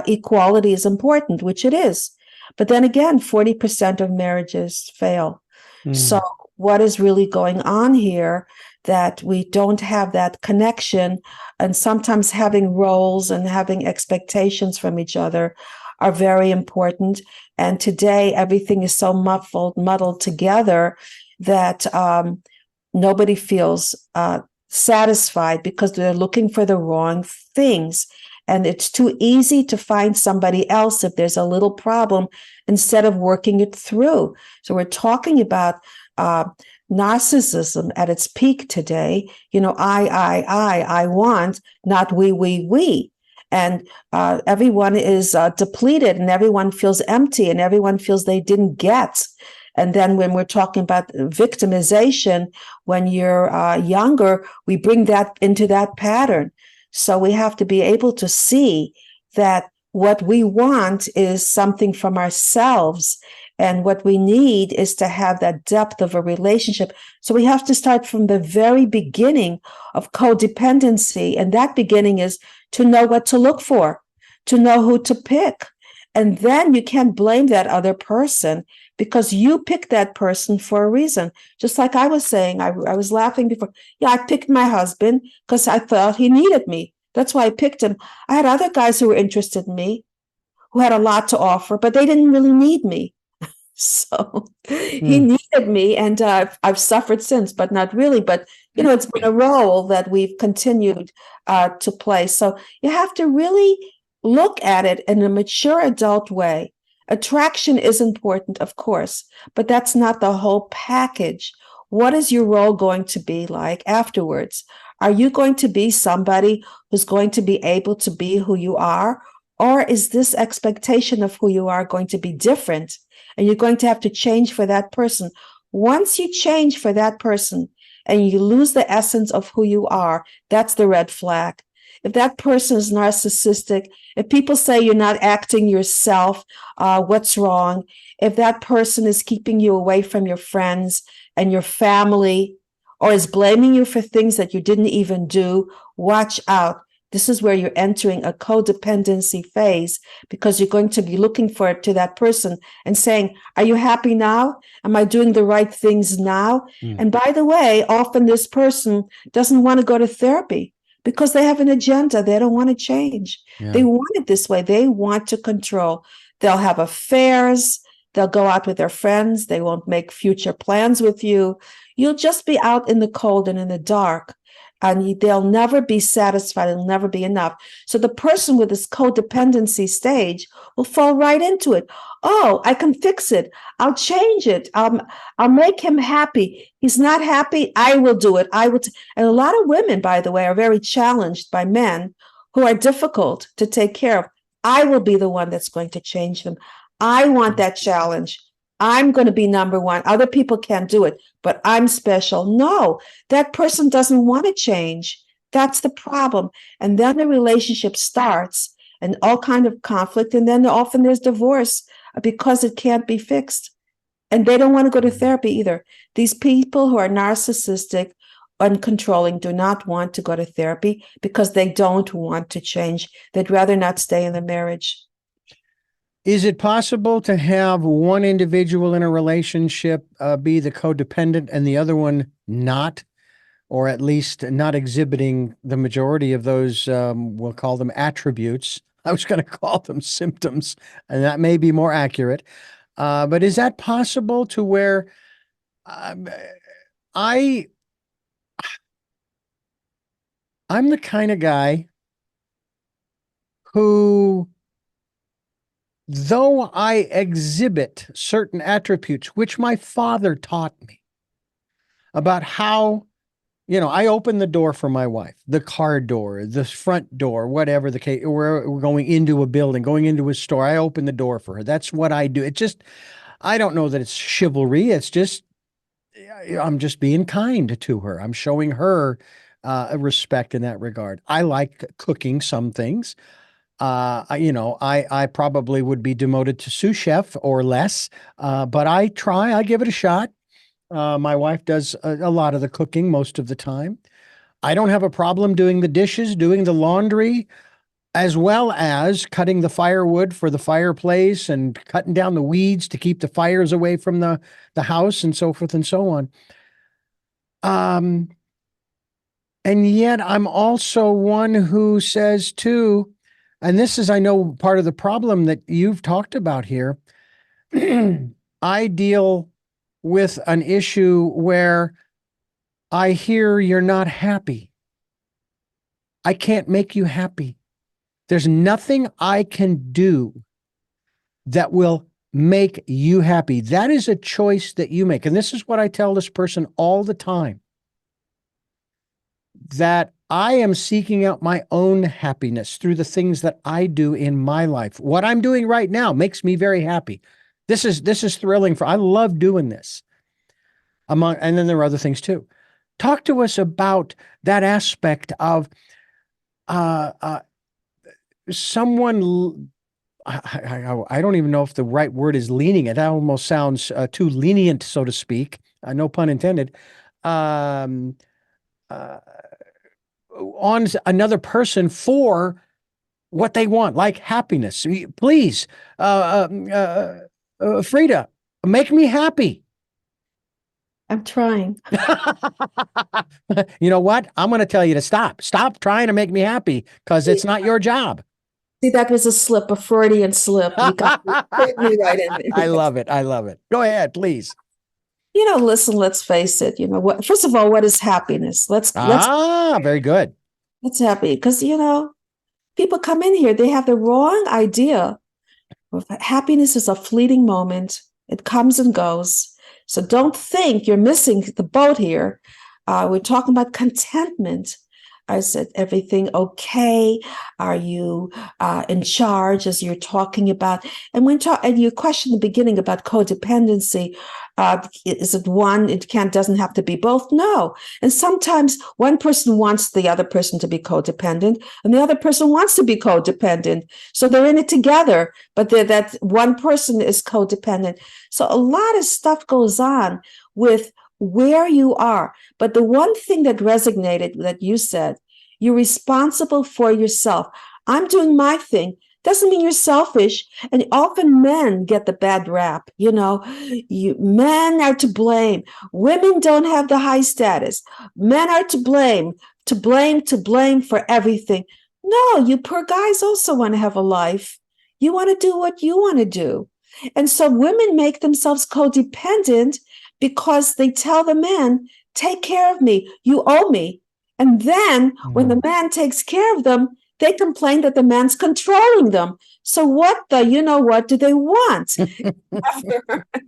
equality is important, which it is. But then again, 40% of marriages fail. So what is really going on here? That we don't have that connection, and sometimes having roles and having expectations from each other are very important. And today, everything is so muddled together that nobody feels satisfied because they're looking for the wrong things. And it's too easy to find somebody else if there's a little problem instead of working it through. So we're talking about narcissism at its peak today. I want, not we. and everyone is depleted, and everyone feels empty, and everyone feels they didn't get. And then when we're talking about victimization, when you're younger, we bring that into that pattern. So we have to be able to see that what we want is something from ourselves, and what we need is to have that depth of a relationship. So we have to start from the very beginning of codependency. And that beginning is to know what to look for, to know who to pick. And then you can't blame that other person, because you picked that person for a reason. Just like I was saying, I was laughing before. Yeah, I picked my husband because I thought he needed me. That's why I picked him. I had other guys who were interested in me, who had a lot to offer, but they didn't really need me. So he needed me, and I've suffered since, but not really. But it's been a role that we've continued to play. So you have to really look at it in a mature adult way. Attraction is important, of course, but that's not the whole package. What is your role going to be like afterwards? Are you going to be somebody who's going to be able to be who you are? Or is this expectation of who you are going to be different? And you're going to have to change for that person. Once you change for that person and you lose the essence of who you are, that's the red flag. If that person is narcissistic, if people say you're not acting yourself, what's wrong? If that person is keeping you away from your friends and your family, or is blaming you for things that you didn't even do, watch out. This is where you're entering a codependency phase, because you're going to be looking for it to that person and saying, are you happy now? Am I doing the right things now? And by the way, often this person doesn't want to go to therapy because they have an agenda. They don't want to change. Yeah. They want it this way. They want to control. They'll have affairs. They'll go out with their friends. They won't make future plans with you. You'll just be out in the cold and in the dark. And they'll never be satisfied. It'll never be enough. So the person with this codependency stage will fall right into it. Oh, I can fix it. I'll change it. I'll make him happy. He's not happy. I will do it. And a lot of women, by the way, are very challenged by men who are difficult to take care of. I will be the one that's going to change them. I want that challenge. I'm going to be number one. Other people can't do it, but I'm special. No, that person doesn't want to change. That's the problem. And then the relationship starts and all kind of conflict. And then often there's divorce because it can't be fixed. And they don't want to go to therapy either. These people who are narcissistic and controlling do not want to go to therapy because they don't want to change. They'd rather not stay in the marriage. Is it possible to have one individual in a relationship be the codependent and the other one not, or at least not exhibiting the majority of those, we'll call them attributes? I was going to call them symptoms, and that may be more accurate. But is that possible to where I'm the kind of guy who, though I exhibit certain attributes, which my father taught me about how, I open the door for my wife, the car door, the front door, whatever the case, we're going into a building, going into a store. I open the door for her. That's what I do. It just, I don't know that it's chivalry. It's just, I'm just being kind to her. I'm showing her respect in that regard. I like cooking some things. I probably would be demoted to sous chef or less, but I give it a shot. My wife does a lot of the cooking most of the time. I don't have a problem doing the dishes, doing the laundry, as well as cutting the firewood for the fireplace and cutting down the weeds to keep the fires away from the house and so forth and so on. And yet I'm also one who says too, and this is, I know, part of the problem that you've talked about here. I deal with an issue where I hear you're not happy. I can't make you happy. There's nothing I can do that will make you happy. That is a choice that you make. And this is what I tell this person all the time, that I am seeking out my own happiness through the things that I do in my life. What I'm doing right now makes me very happy. This is thrilling I love doing this. And then there are other things too. Talk to us about that aspect of someone. I don't even know if the right word is leaning. It almost sounds too lenient, so to speak. No pun intended. On another person for what they want, like happiness. Please, Frieda, make me happy. I'm trying. You know what? I'm going to tell you to stop. Stop trying to make me happy because it's not your job. See, that was a slip, a Freudian slip. You got me right in there. I love it. I love it. Go ahead, please. Listen, let's face it. What, first of all, what is happiness? Very good. Let's happy because, people come in here, they have the wrong idea of happiness is a fleeting moment. It comes and goes. So don't think you're missing the boat here. We're talking about contentment. I said, everything okay? Are you in charge, as you're talking about? And and you questioned the beginning about codependency. Is it one? Doesn't have to be both. No. And sometimes one person wants the other person to be codependent, and the other person wants to be codependent. So they're in it together, but that one person is codependent. So a lot of stuff goes on with where you are. But the one thing that resonated that you said, you're responsible for yourself. I'm doing my thing. Doesn't mean you're selfish. And often men get the bad rap. Men are to blame. Women don't have the high status. Men are to blame for everything. No, you poor guys also want to have a life. You want to do what you want to do. And so women make themselves codependent because they tell the men, take care of me, you owe me. And then when the man takes care of them, they complain that the man's controlling them. So what do they want?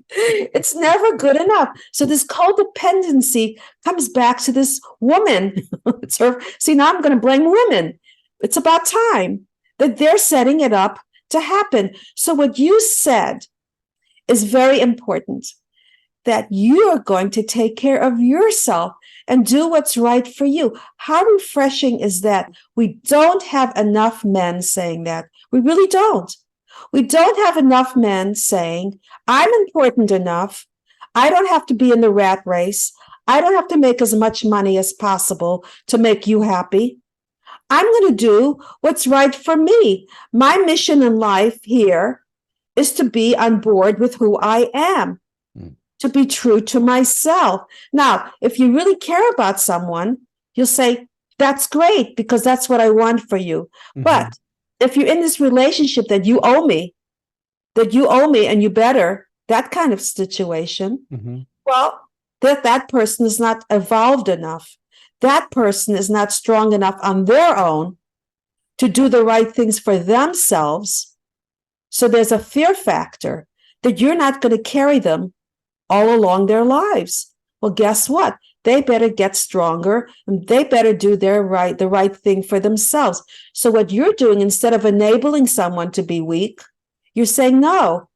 It's never good enough. So this codependency comes back to this woman. See, now I'm going to blame women. It's about time that they're setting it up to happen. So what you said is very important, that you are going to take care of yourself and do what's right for you. How refreshing is that? We don't have enough men saying that. We really don't. We don't have enough men saying, I'm important enough. I don't have to be in the rat race. I don't have to make as much money as possible to make you happy. I'm going to do what's right for me. My mission in life here is to be on board with who I am, to be true to myself. Now, if you really care about someone, you'll say, that's great, because that's what I want for you. Mm-hmm. But if you're in this relationship that you owe me and you better, that kind of situation, well, that person is not evolved enough. That person is not strong enough on their own to do the right things for themselves. So there's a fear factor that you're not going to carry them all along their lives. Well, guess what? They better get stronger and they better do the right thing for themselves. So what you're doing, instead of enabling someone to be weak, you're saying, no,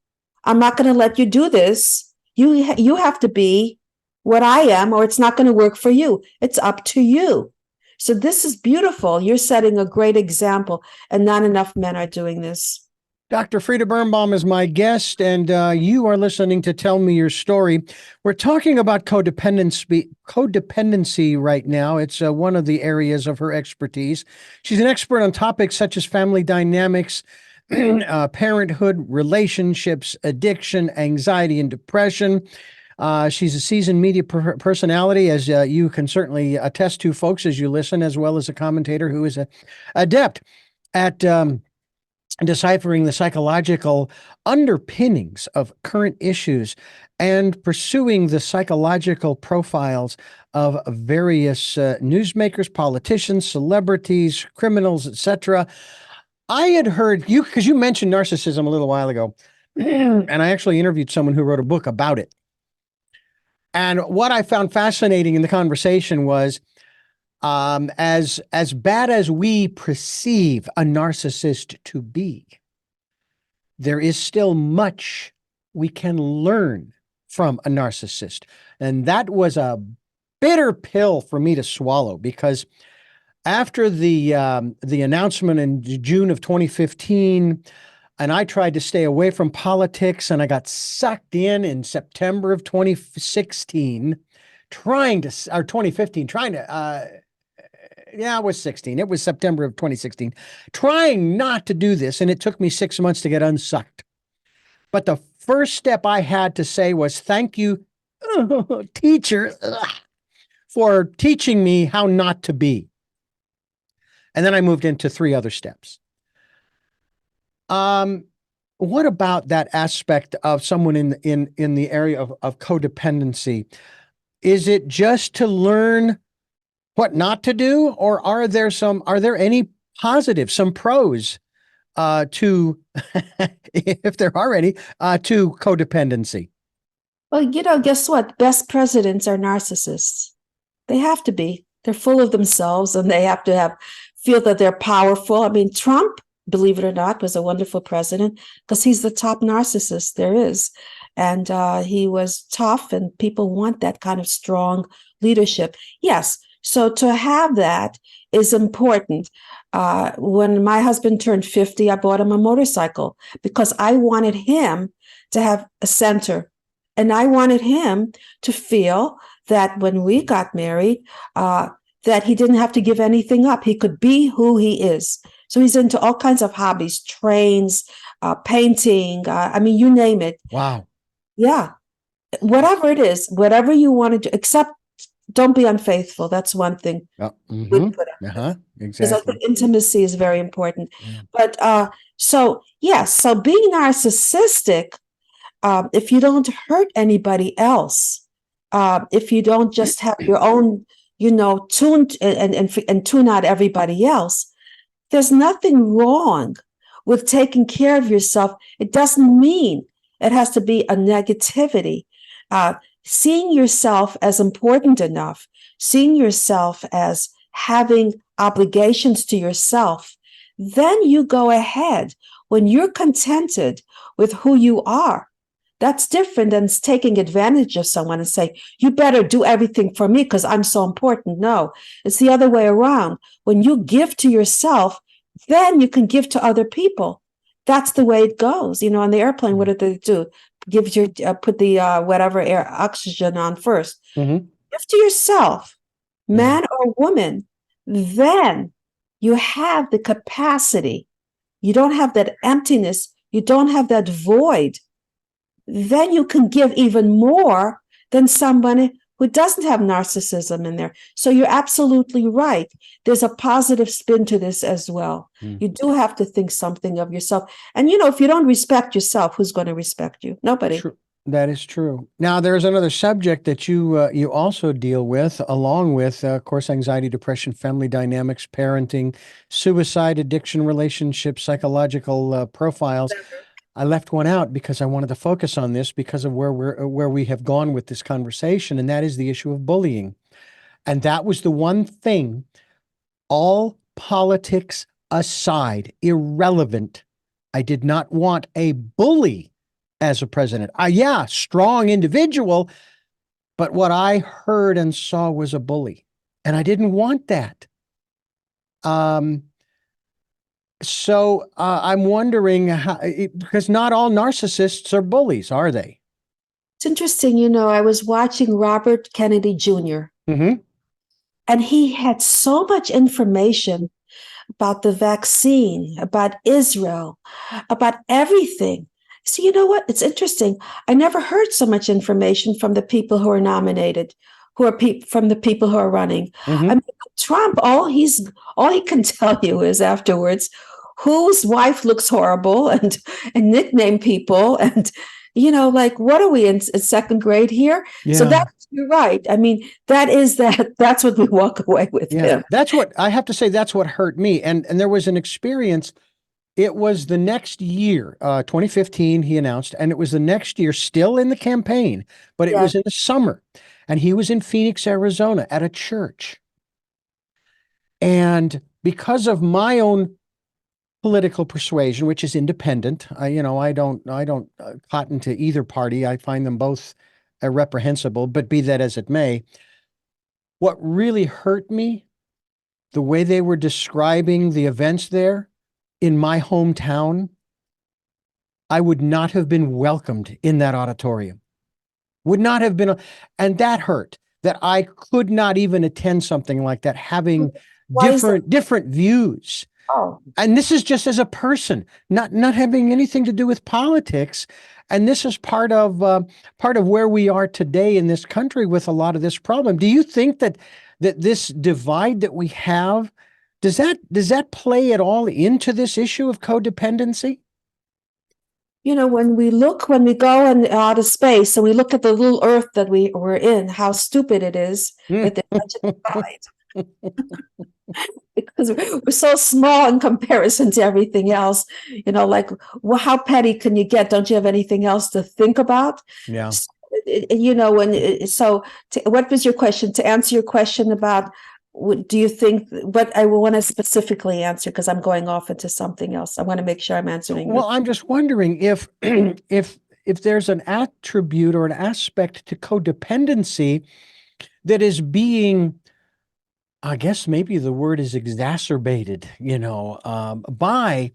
I'm not going to let you do this. You have to be what I am, or it's not going to work for you. It's up to you. So this is beautiful. You're setting a great example, and not enough men are doing this. Dr. Frieda Birnbaum is my guest, and you are listening to Tell Me Your Story. We're talking about codependency right now. It's one of the areas of her expertise. She's an expert on topics such as family dynamics, parenthood, relationships, addiction, anxiety, and depression. She's a seasoned media personality, as you can certainly attest to, folks, as you listen, as well as a commentator who is an adept at deciphering the psychological underpinnings of current issues and pursuing the psychological profiles of various newsmakers, politicians, celebrities, criminals, etc. I had heard you, because you mentioned narcissism a little while ago, and I actually interviewed someone who wrote a book about it. And what I found fascinating in the conversation was As bad as we perceive a narcissist to be, there is still much we can learn from a narcissist. And that was a bitter pill for me to swallow, because after the announcement in June of 2015, and I tried to stay away from politics, and I got sucked in September of 2016, or 2015, yeah, it was 16. It was September of 2016, trying not to do this. And it took me 6 months to get unsucked. But the first step I had to say was, thank you, teacher, for teaching me how not to be. And then I moved into 3 other steps. What about that aspect of someone in the area of codependency? Is it just to learn what not to do, or are there any positives, some pros to, if there are any, to codependency? Well, guess what? Best presidents are narcissists. They have to be. They're full of themselves, and they have to feel that they're powerful. I mean, Trump, believe it or not, was a wonderful president because he's the top narcissist there is. And he was tough, and people want that kind of strong leadership. Yes. So to have that is important. When my husband turned 50, I bought him a motorcycle because I wanted him to have a center. And I wanted him to feel that when we got married, that he didn't have to give anything up. He could be who he is. So he's into all kinds of hobbies, trains, painting. I mean, you name it. Wow. Yeah. Whatever it is, whatever you want to do, except don't be unfaithful. That's one thing. Exactly. Because I think intimacy is very important. Yeah. But so being narcissistic, if you don't hurt anybody else, if you don't just have your own, tuned and tune out everybody else, there's nothing wrong with taking care of yourself. It doesn't mean it has to be a negativity. Seeing yourself as important enough, seeing yourself as having obligations to yourself, then you go ahead when you're contented with who you are. That's different than taking advantage of someone and saying, you better do everything for me because I'm so important. No, it's the other way around. When you give to yourself, then you can give to other people. That's the way it goes. On the airplane, what do they do? Put the whatever air oxygen on first. Mm-hmm. Give to yourself, man or woman. Then you have the capacity. You don't have that emptiness. You don't have that void. Then you can give even more than somebody who doesn't have narcissism in there. So you're absolutely right. There's a positive spin to this as well. You do have to think something of yourself. And, if you don't respect yourself, who's going to respect you? Nobody. True. That is true. Now, there's another subject that you also deal with, along with, of course, anxiety, depression, family dynamics, parenting, suicide, addiction, relationships, psychological profiles. I left one out because I wanted to focus on this because of where we have gone with this conversation, and that is the issue of bullying. And that was the one thing, all politics aside, irrelevant. I did not want a bully as a president. Strong individual, but what I heard and saw was a bully, and I didn't want that. So I'm wondering because not all narcissists are bullies, are they? It's interesting. I was watching Robert Kennedy Jr. Mm-hmm. And he had so much information about the vaccine, about Israel, about everything. So you know what? It's interesting. I never heard so much information from the people who are nominated, from the people who are running. Mm-hmm. I mean, Trump, all he can tell you is afterwards whose wife looks horrible and nickname people and what are we in second grade here? Yeah. So you're right. I mean, that's what we walk away with. Yeah, that's what I have to say. That's what hurt me. And there was an experience. It was the next year, 2015, he announced, and it was the next year, still in the campaign, but it was in the summer. And he was in Phoenix, Arizona at a church. And because of my own political persuasion, which is independent, I don't cotton to either party. I find them both reprehensible, but be that as it may, what really hurt me, the way they were describing the events there in my hometown, I would not have been welcomed in that auditorium. Would not have been, and that hurt, that I could not even attend something like that, having Why is that? different views. Oh, And this is just as a person, not having anything to do with politics. And this is part of where we are today in this country with a lot of this problem. Do you think that this divide that we have, does that play at all into this issue of codependency? when we go in outer space and we look at the little Earth that we're in, how stupid it is that there's such a divide. Because we're so small in comparison to everything else, like, well, how petty can you get? Don't you have anything else to think about? Yeah. What was your question? To answer your question about, do you think what I want to specifically answer, because I'm going off into something else. I want to make sure I'm answering. Well, I'm just wondering if if there's an attribute or an aspect to codependency that is being, I guess maybe the word is exacerbated, by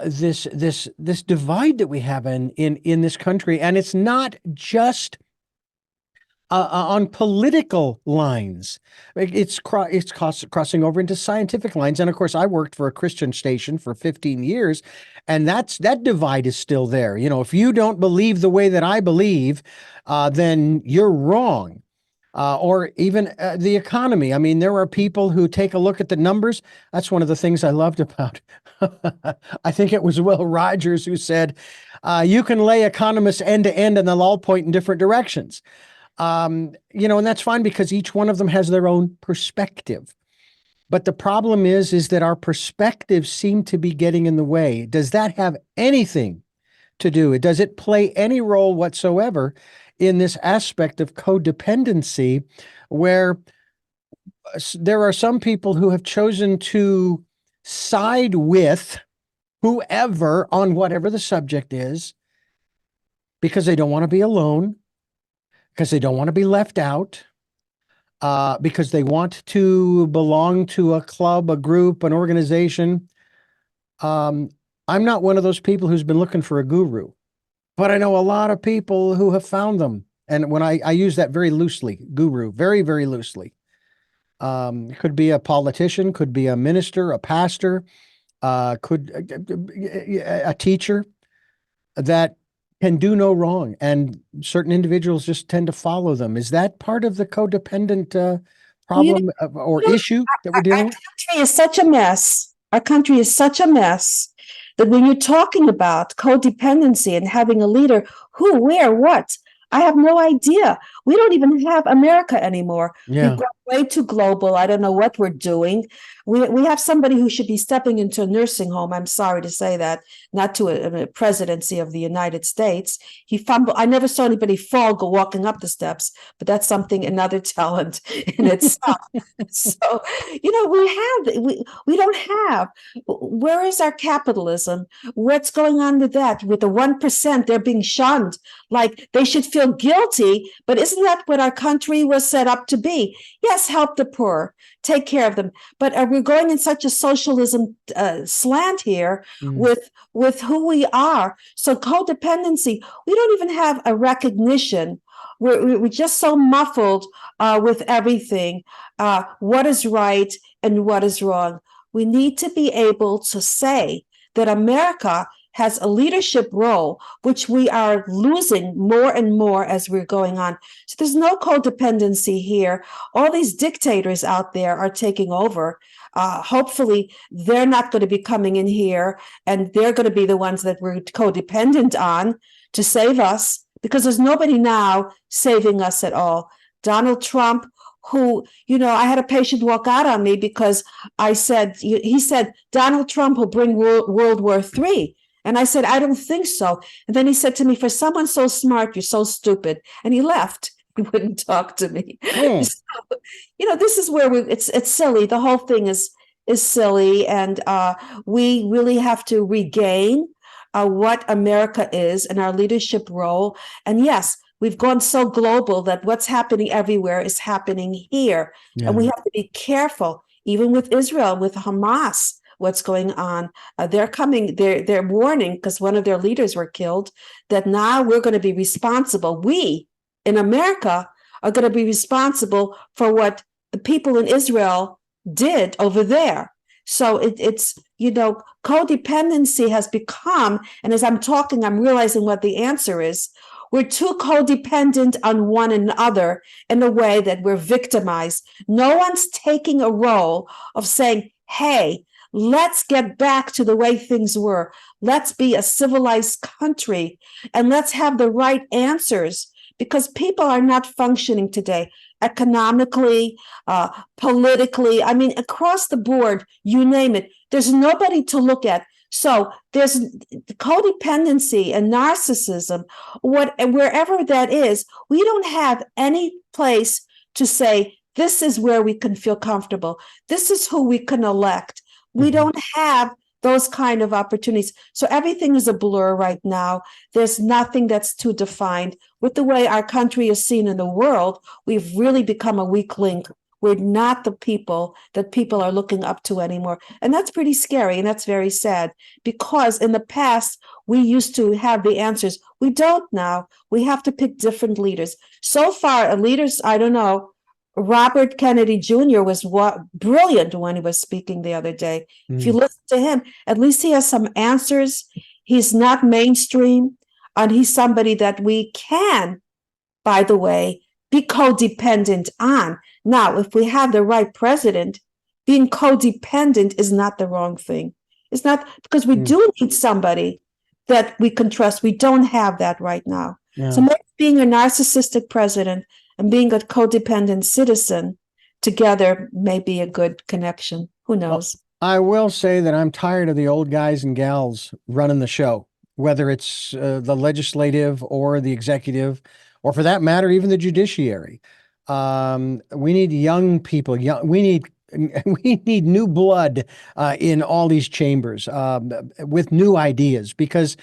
this divide that we have in this country, and it's not just on political lines. It's crossing over into scientific lines, and of course, I worked for a Christian station for 15 years, and that divide is still there. If you don't believe the way that I believe, then you're wrong. Or even the economy. I mean, there are people who take a look at the numbers. That's one of the things I loved about. I think it was Will Rogers who said, "You can lay economists end to end, and they'll all point in different directions." And that's fine because each one of them has their own perspective. But the problem is that our perspectives seem to be getting in the way. Does that have anything to do? Does it play any role whatsoever in this aspect of codependency, where there are some people who have chosen to side with whoever on whatever the subject is because they don't want to be alone, because they don't want to be left out, because they want to belong to a club, a group, an organization. I'm not one of those people who's been looking for a guru, but I know a lot of people who have found them. And when I use that very loosely, guru, very, very loosely. It could be a politician, could be a minister, a pastor, a teacher that can do no wrong. And certain individuals just tend to follow them. Is that part of the codependent problem or issue that we're dealing with? Our country is such a mess. Our country is such a mess that when you're talking about codependency and having a leader, who, where, what, I have no idea. We don't even have America anymore. Yeah. We've got way too global. I don't know what we're doing. We have somebody who should be stepping into a nursing home. I'm sorry to say that, not to a presidency of the United States. He fumbled. I never saw anybody fall walking up the steps, but that's another talent in itself. So, we don't have. Where is our capitalism? What's going on with that? With the 1%, they're being shunned. Like they should feel guilty, but isn't that what our country was set up to be? Yes, help the poor, take care of them. But we're going in such a socialism slant here with who we are. So codependency, we don't even have a recognition. We're just so muffled with everything. What is right and what is wrong? We need to be able to say that America has a leadership role, which we are losing more and more as we're going on. So there's no codependency here. All these dictators out there are taking over. Hopefully, they're not going to be coming in here, and they're going to be the ones that we're codependent on to save us, because there's nobody now saving us at all. Donald Trump, who, I had a patient walk out on me because he said, Donald Trump will bring World War III. And I said, I don't think so. And then he said to me, for someone so smart, you're so stupid. And he left. wouldn't talk to me. Hmm. So, this is where it's silly. The whole thing is silly, and we really have to regain what America is and our leadership role. And yes, we've gone so global that what's happening everywhere is happening here. And we have to be careful, even with Israel, with Hamas, what's going on. They're warning, because one of their leaders were killed, that now we're going to be responsible. We in America are going to be responsible for what the people in Israel did over there. So it's codependency has become, and as I'm talking, I'm realizing what the answer is. We're too codependent on one another in a way that we're victimized. No one's taking a role of saying, hey, let's get back to the way things were. Let's be a civilized country, and let's have the right answers, because people are not functioning today economically, politically. I mean, across the board, you name it. There's nobody to look at. So there's codependency and narcissism, wherever that is. We don't have any place to say, this is where we can feel comfortable. This is who we can elect. We don't have those kind of opportunities. So everything is a blur right now. There's nothing that's too defined. With the way our country is seen in the world, we've really become a weak link. We're not the people that people are looking up to anymore. And that's pretty scary, and that's very sad, because in the past, we used to have the answers. We don't now. We have to pick different leaders. So far, leaders, I don't know, Robert Kennedy Jr. was brilliant when he was speaking the other day. If you listen to him, at least he has some answers. He's not mainstream, and he's somebody that we can, by the way, be codependent on. Now, if we have the right president, being codependent is not the wrong thing. It's not, because we do need somebody that we can trust. We don't have that right now. So maybe being a narcissistic president and being a codependent citizen together may be a good connection. Who knows? Well, I will say that I'm tired of the old guys and gals running the show, whether it's the legislative or the executive, or for that matter, even the judiciary. We need young people. We need new blood in all these chambers with new ideas, because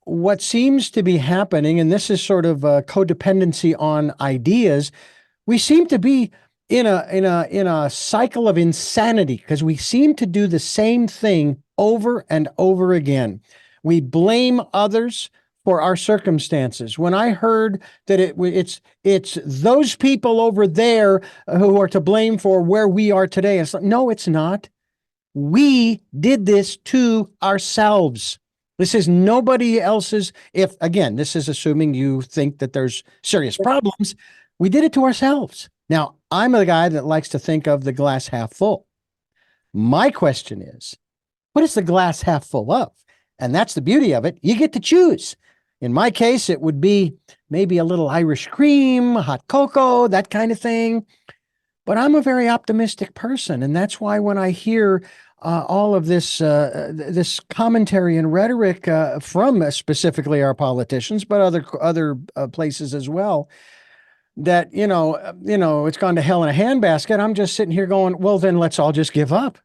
what seems to be happening, and this is sort of a codependency on ideas, we seem to be in a cycle of insanity, because we seem to do the same thing over and over again. We blame others for our circumstances. When I heard that it's those people over there who are to blame for where we are today, it's like, no, it's not. We did this to ourselves. This is nobody else's. Again, this is assuming you think that there's serious problems. We did it to ourselves. Now, I'm a guy that likes to think of the glass half full. My question is, what is the glass half full of? And that's the beauty of it. You get to choose. In my case, it would be maybe a little Irish cream, hot cocoa, that kind of thing. But I'm a very optimistic person, and that's why when I hear all of this this commentary and rhetoric from specifically our politicians, but other places as well, that it's gone to hell in a handbasket, I'm just sitting here going, well, then let's all just give up.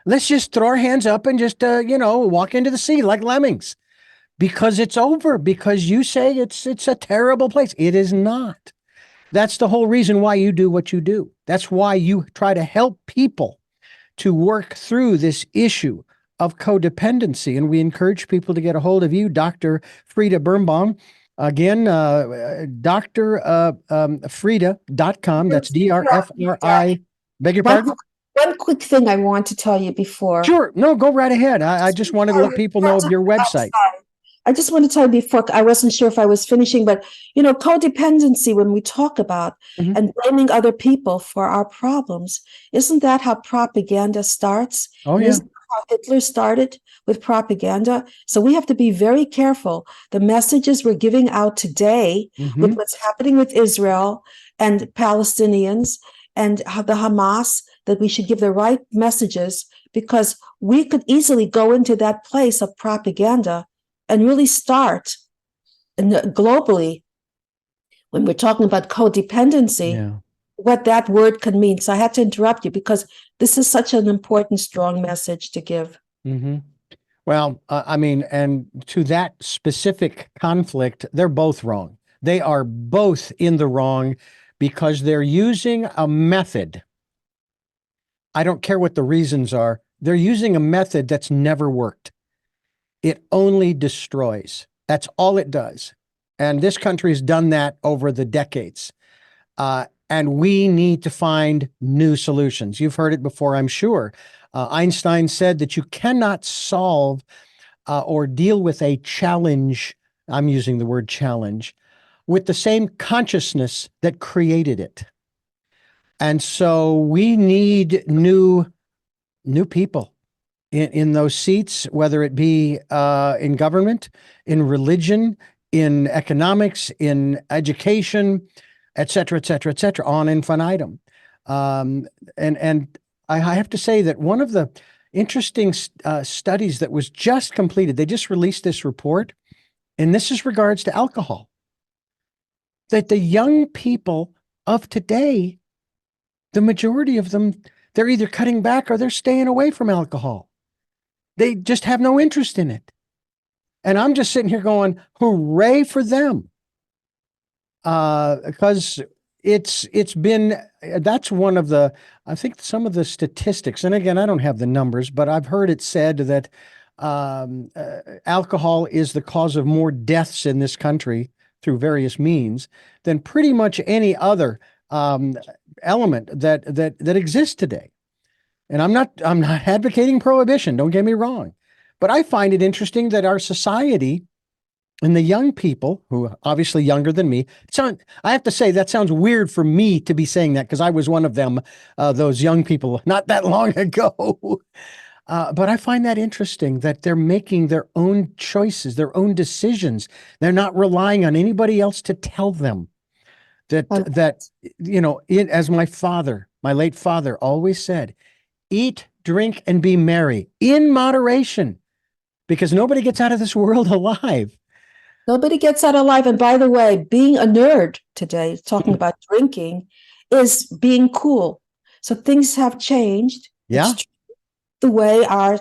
Let's just throw our hands up and just walk into the sea like lemmings, because it's over. Because you say it's a terrible place. It is not. That's the whole reason why you do what you do. That's why you try to help people to work through this issue of codependency. And we encourage people to get a hold of you, Dr. Frieda Birnbaum. Again, drfrieda.com. That's DRFRI. Beg your pardon? One quick thing I want to tell you before. Sure. No, go right ahead. I just wanted to let people know of your website. I just want to tell you before, I wasn't sure if I was finishing, but codependency, when we talk about and blaming other people for our problems, isn't that how propaganda starts? Oh, yeah. Isn't that how Hitler started with propaganda? So we have to be very careful. The messages we're giving out today with what's happening with Israel and Palestinians and the Hamas, that we should give the right messages, because we could easily go into that place of propaganda and really start globally when we're talking about codependency, Yeah. what that word could mean. So I had to interrupt you because this is such an important, strong message to give. Mm-hmm. Well, I mean, and to that specific conflict, they're both wrong. They are both in the wrong because they're using a method. I don't care what the reasons are. They're using a method that's never worked. It only destroys. That's all it does. And this country has done that over the decades. And we need to find new solutions. You've heard it before, I'm sure. Einstein said that you cannot solve or deal with a challenge. I'm using the word challenge with the same consciousness that created it. And so we need new people in those seats, whether it be in government, in religion, in economics, in education, et cetera, et cetera, et cetera, on infinitum. And I have to say that one of the interesting studies that was just completed, they just released this report, and this is regards to alcohol, that the young people of today, the majority of them, they're either cutting back or they're staying away from alcohol. They just have no interest in it. And I'm just sitting here going, hooray for them. Because it's been, that's one of the, I think some of the statistics, and again, I don't have the numbers, but I've heard it said that alcohol is the cause of more deaths in this country through various means than pretty much any other element that exists today. And I'm not advocating prohibition, don't get me wrong, but I find it interesting that our society and the young people, who are obviously younger than me, I have to say that sounds weird for me to be saying that because I was one of them, those young people not that long ago. But I find that interesting that they're making their own choices, their own decisions. They're not relying on anybody else to tell them that as my late father always said, eat, drink, and be merry in moderation, because nobody gets out of this world alive. Nobody gets out alive. And by the way, being a nerd today, talking about drinking, is being cool. So things have changed. Yeah. It's the way our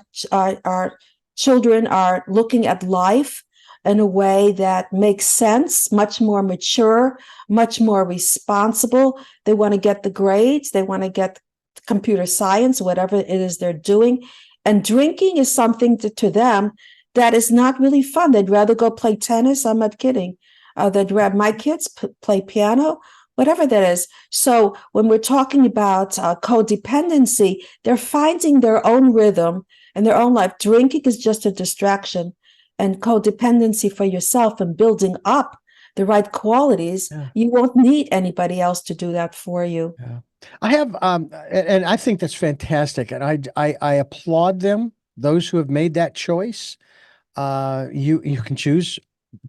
children are looking at life in a way that makes sense, much more mature, much more responsible. They want to get the grades. They want to get computer science, whatever it is they're doing. And drinking is something to them that is not really fun. They'd rather go play tennis. I'm not kidding. They'd rather my kids play piano, whatever that is. So when we're talking about codependency, they're finding their own rhythm and their own life. Drinking is just a distraction, and codependency for yourself and building up the right qualities, you won't need anybody else to do that for you. Yeah. I have, and I think that's fantastic, and I applaud them, those who have made that choice. You can choose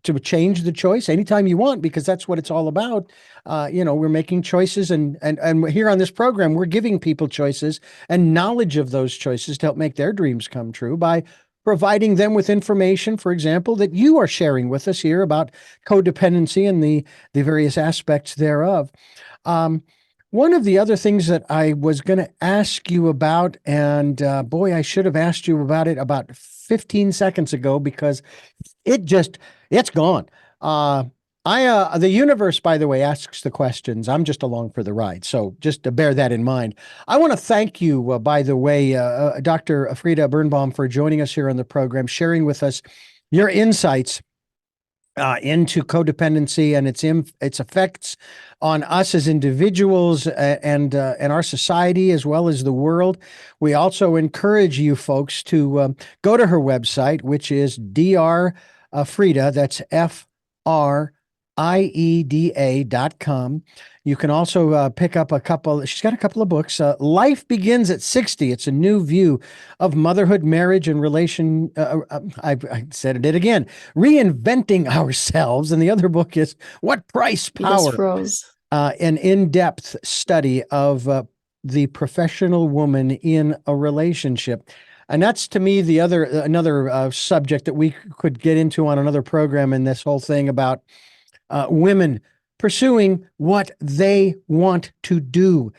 to change the choice anytime you want, because that's what it's all about. We're making choices, and here on this program, we're giving people choices and knowledge of those choices to help make their dreams come true by providing them with information, for example, that you are sharing with us here about codependency and the various aspects thereof. One of the other things that I was going to ask you about, and boy, I should have asked you about it about 15 seconds ago because it's gone. The universe, by the way, asks the questions. I'm just along for the ride. So just to bear that in mind. I want to thank you, by the way, Dr. Frieda Birnbaum, for joining us here on the program, sharing with us your insights into codependency and its effects on us as individuals and our society as well as the world. We also encourage you folks to go to her website, which is Dr. Frieda. That's FRIEDA.com. You can also pick up she's got a couple of books. Life Begins at 60. It's a new view of motherhood, marriage, and relation. I said it again, Reinventing Ourselves. And the other book is What Price Power? An in-depth study of the professional woman in a relationship. And that's, to me, another subject that we could get into on another program in this whole thing about women pursuing what they want to do.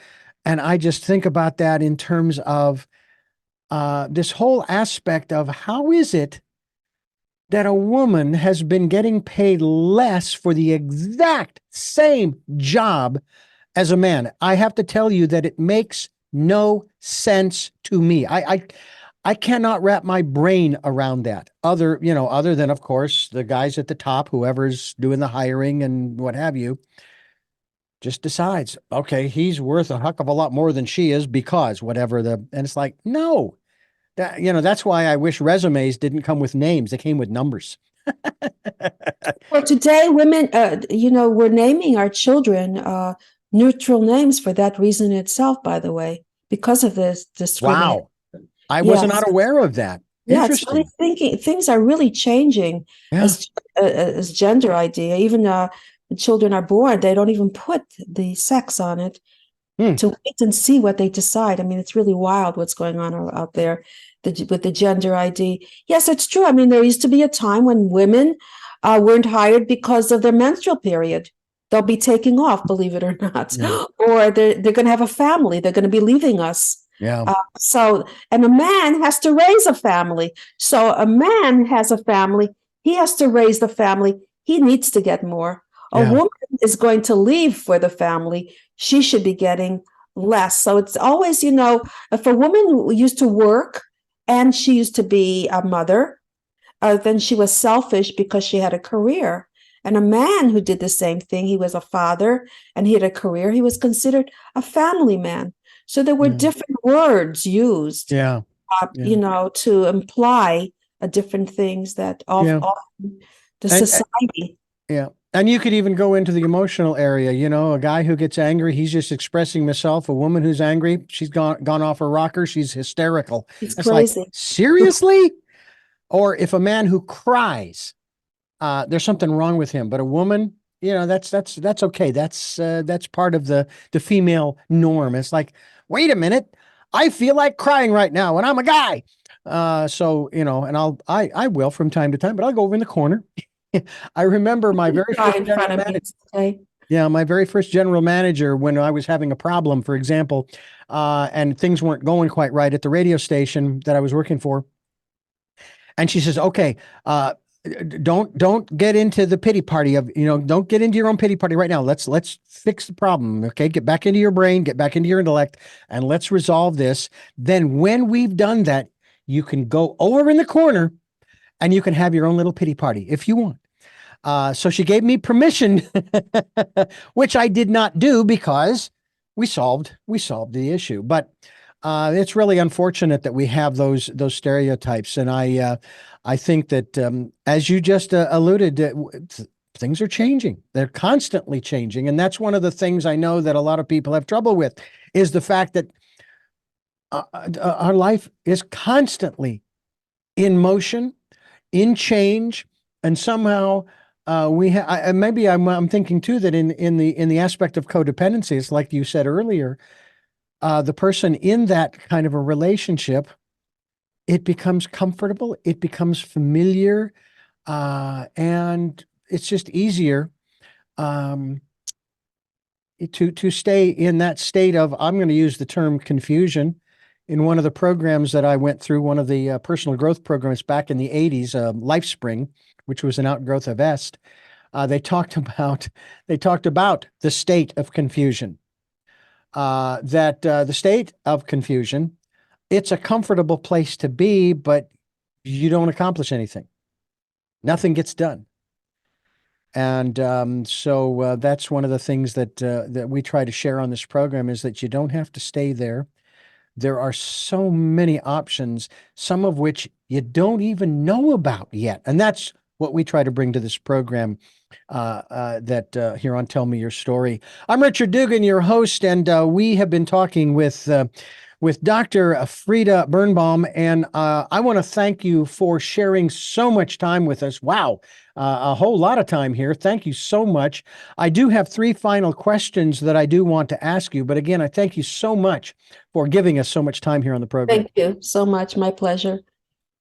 And I just think about that in terms of this whole aspect of how is it that a woman has been getting paid less for the exact same job as a man? I have to tell you that it makes no sense to me. I cannot wrap my brain around that. Other than, of course, the guys at the top, whoever's doing the hiring and what have you, just decides, okay, he's worth a heck of a lot more than she is because whatever and it's like, no, that's why I wish resumes didn't come with names. They came with numbers. Well, today women, we're naming our children neutral names for that reason itself, by the way, because of this discrimination. Wow. I was not aware of that. Yeah, it's really things are really changing as gender idea. Even children are born, they don't even put the sex on it to wait and see what they decide. I mean, it's really wild what's going on out there with the gender ID. Yes, it's true. I mean, there used to be a time when women weren't hired because of their menstrual period. They'll be taking off, believe it or not, or they're going to have a family. They're going to be leaving us. Yeah. And a man has to raise a family. So a man has a family. He has to raise the family. He needs to get more. A woman is going to leave for the family. She should be getting less. So it's always, if a woman used to work and she used to be a mother, then she was selfish because she had a career. And a man who did the same thing, he was a father and he had a career, he was considered a family man. So there were different words used, to imply different things that often the society. And you could even go into the emotional area. A guy who gets angry, he's just expressing himself. A woman who's angry, she's gone off her rocker. She's hysterical. It's crazy. Like, seriously? Or if a man who cries, there's something wrong with him. But a woman, that's okay. That's part of the female norm. It's like, wait a minute, I feel like crying right now, and I'm a guy. And I will from time to time, but I'll go over in the corner. I remember my very first general manager. Yeah, my very first general manager, when I was having a problem, for example, and things weren't going quite right at the radio station that I was working for. And she says, okay, don't get into the pity party of, don't get into your own pity party right now. Let's fix the problem. Okay. Get back into your brain, get back into your intellect, and let's resolve this. Then when we've done that, you can go over in the corner and you can have your own little pity party if you want. So she gave me permission, which I did not do because we solved the issue. But it's really unfortunate that we have those stereotypes. And I think that as you just alluded, things are changing. They're constantly changing. And that's one of the things I know that a lot of people have trouble with, is the fact that our life is constantly in motion, in change, and somehow maybe I'm thinking too that in the aspect of codependency, it's like you said earlier, the person in that kind of a relationship, it becomes comfortable, it becomes familiar, and it's just easier to stay in that state of, I'm going to use the term confusion. In one of the programs that I went through, one of the personal growth programs back in the 80s, LifeSpring, which was an outgrowth of EST, they talked about the state of confusion. That the state of confusion, it's a comfortable place to be, but you don't accomplish anything. Nothing gets done. And so that's one of the things that we try to share on this program, is that you don't have to stay there. There are so many options, some of which you don't even know about yet. And that's what we try to bring to this program here on Tell Me Your Story. I'm Richard Dugan, your host, and we have been talking with Dr. Frieda Birnbaum, and I want to thank you for sharing so much time with us. Wow, a whole lot of time here. Thank you so much. I do have 3 final questions that I do want to ask you, but again, I thank you so much for giving us so much time here on the program. Thank you so much. My pleasure.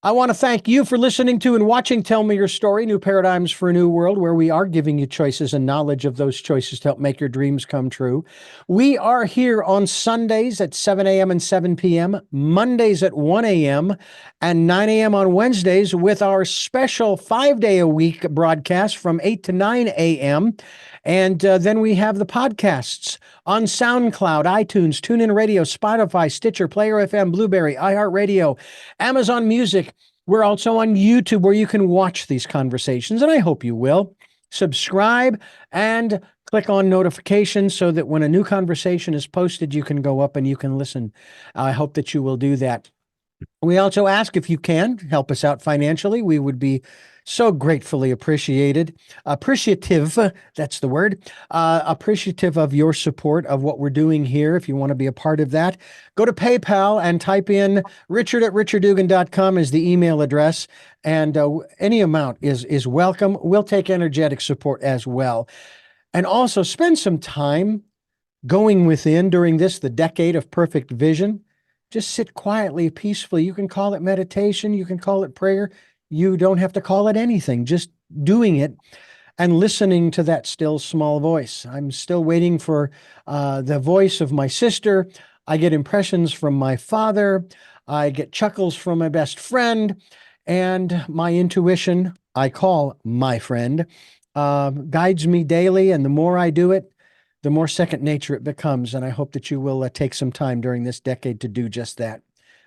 I want to thank you for listening to and watching Tell Me Your Story, New Paradigms for a New World, where we are giving you choices and knowledge of those choices to help make your dreams come true. We are here on Sundays at 7 a.m. and 7 p.m., Mondays at 1 a.m., and 9 a.m. on Wednesdays with our special 5-day-a-week broadcast from 8 to 9 a.m., and then we have the podcasts on SoundCloud, iTunes, TuneIn Radio, Spotify, Stitcher, Player FM, Blueberry, iHeartRadio, Amazon Music. We're also on YouTube where you can watch these conversations, and I hope you will. Subscribe and click on notifications so that when a new conversation is posted, you can go up and you can listen. I hope that you will do that. We also ask if you can help us out financially. We would be so gratefully appreciative, that's the word, appreciative of your support of what we're doing here. If you want to be a part of that, go to PayPal and type in richard@richarddugan.com is the email address, and any amount is welcome. We'll take energetic support as well. And also spend some time going within during the decade of perfect vision. Just sit quietly, peacefully. You can call it meditation. You can call it prayer. You don't have to call it anything. Just doing it and listening to that still small voice. I'm still waiting for the voice of my sister. I get impressions from my father. I get chuckles from my best friend. And my intuition, I call my friend, guides me daily. And the more I do it, the more second nature it becomes. And I hope that you will take some time during this decade to do just that.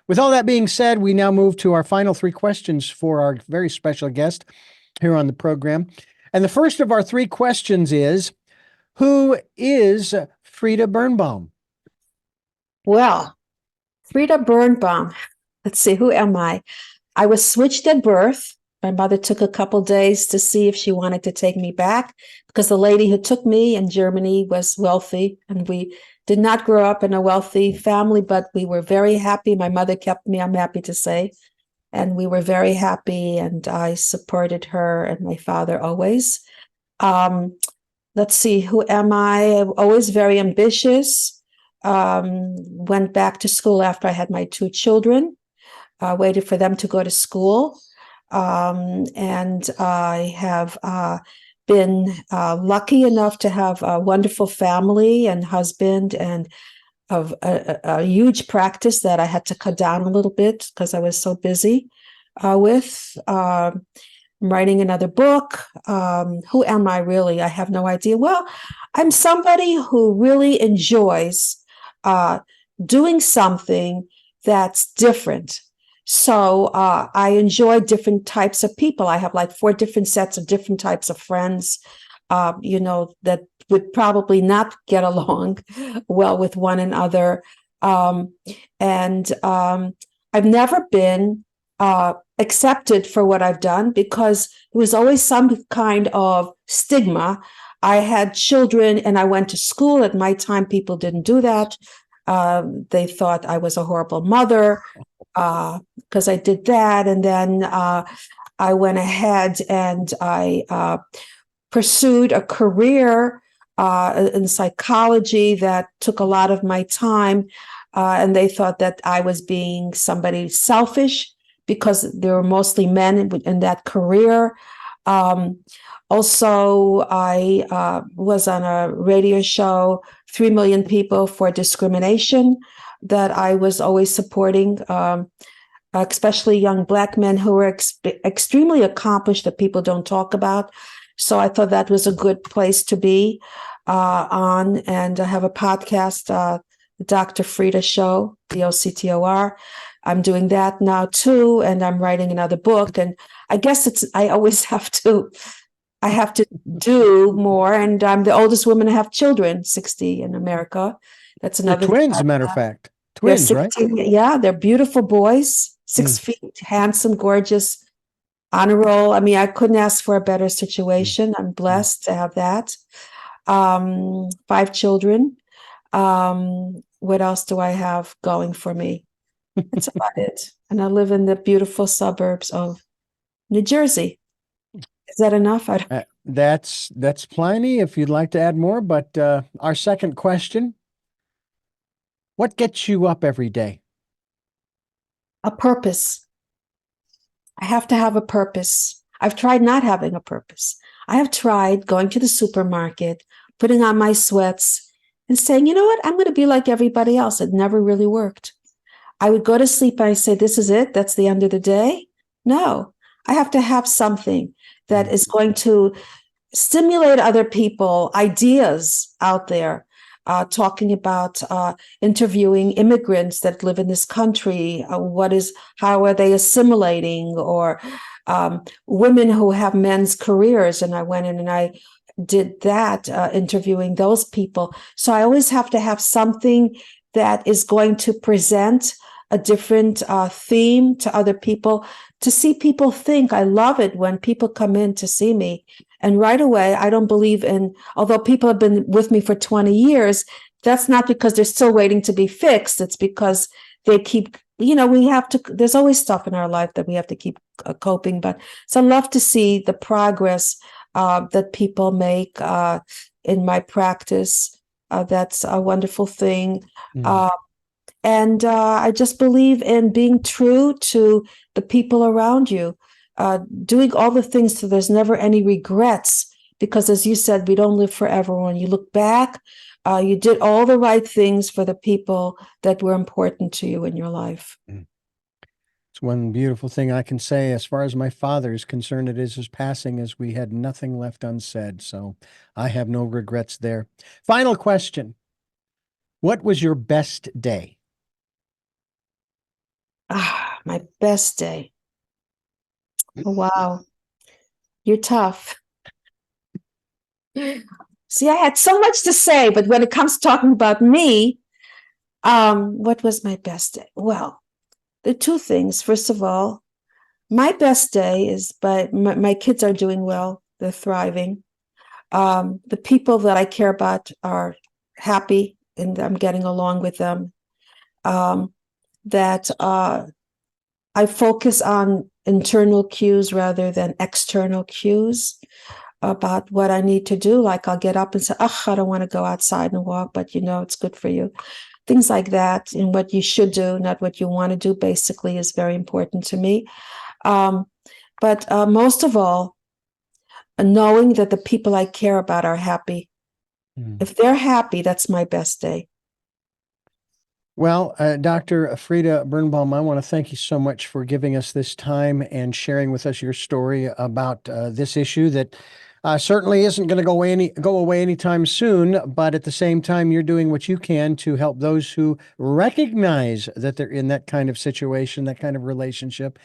With all that being said, we now move to our final 3 questions for our very special guest here on the program. And the first of our 3 questions is, who is Frieda Birnbaum? Well, Frieda Birnbaum. Let's see, who am I? I was switched at birth. My mother took a couple days to see if she wanted to take me back because the lady who took me in Germany was wealthy, and we did not grow up in a wealthy family, but we were very happy. My mother kept me, I'm happy to say, and we were very happy, and I supported her and my father always. Let's see, who am I? I'm always very ambitious. Went back to school after I had my 2 children, waited for them to go to school. And I have been lucky enough to have a wonderful family and husband, and of a huge practice that I had to cut down a little bit because I was so busy with. I'm writing another book. Who am I really? I have no idea. Well, I'm somebody who really enjoys doing something that's different. So I enjoy different types of people. I have like 4 different sets of different types of friends, that would probably not get along well with one another. And I've never been accepted for what I've done because there was always some kind of stigma. I had children and I went to school. At my time, people didn't do that. They thought I was a horrible mother because I did that. And then I went ahead and I pursued a career in psychology that took a lot of my time. And they thought that I was being somebody selfish because there were mostly men in that career. Also, I was on a radio show, 3 Million People for Discrimination, that I was always supporting, especially young Black men who were extremely accomplished that people don't talk about. So I thought that was a good place to be on. And I have a podcast, the Dr. Frieda Show, DOCTOR. I'm doing that now too, and I'm writing another book. And I guess I always have to do more. And I'm the oldest woman to have children, 60 in America. That's another. They're twins, as a matter of fact. Twins, right? Yeah, they're beautiful boys, 6 feet, handsome, gorgeous, honor roll. I mean, I couldn't ask for a better situation. I'm blessed to have that. 5 children. What else do I have going for me? That's about it. And I live in the beautiful suburbs of New Jersey. Is that enough? That's plenty if you'd like to add more. But our second question, what gets you up every day? A purpose. I have to have a purpose. I've tried not having a purpose. I have tried going to the supermarket, putting on my sweats, and saying, you know what, I'm going to be like everybody else. It never really worked. I would go to sleep and I say, this is it. That's the end of the day. No, I have to have something that is going to stimulate other people, ideas out there, talking about interviewing immigrants that live in this country. How are they assimilating? Or women who have men's careers. And I went in and I did that, interviewing those people. So I always have to have something that is going to present a different theme to other people, to see people think. I love it when people come in to see me. And right away, I don't believe in, although people have been with me for 20 years, that's not because they're still waiting to be fixed. It's because they keep, there's always stuff in our life that we have to keep coping. But so I love to see the progress that people make in my practice. That's a wonderful thing. And I just believe in being true to the people around you, doing all the things so there's never any regrets. Because as you said, we don't live forever. When you look back, you did all the right things for the people that were important to you in your life. It's one beautiful thing I can say as far as my father is concerned. It is his passing as we had nothing left unsaid. So I have no regrets there. Final question. What was your best day? My best day. Oh, wow. You're tough. See, I had so much to say, but when it comes to talking about me, what was my best day? Well, there are two things. First of all, my best day is, but my kids are doing well. They're thriving. The people that I care about are happy and I'm getting along with them. That I focus on internal cues rather than external cues about what I need to do. Like I'll get up and say, I don't want to go outside and walk, but it's good for you. Things like that, and what you should do, not what you want to do, basically is very important to me. But most of all, knowing that the people I care about are happy. If they're happy, that's my best day. Well, Dr. Frieda Birnbaum, I want to thank you so much for giving us this time and sharing with us your story about this issue that certainly isn't going to go away anytime soon, but at the same time, you're doing what you can to help those who recognize that they're in that kind of situation, that kind of relationship,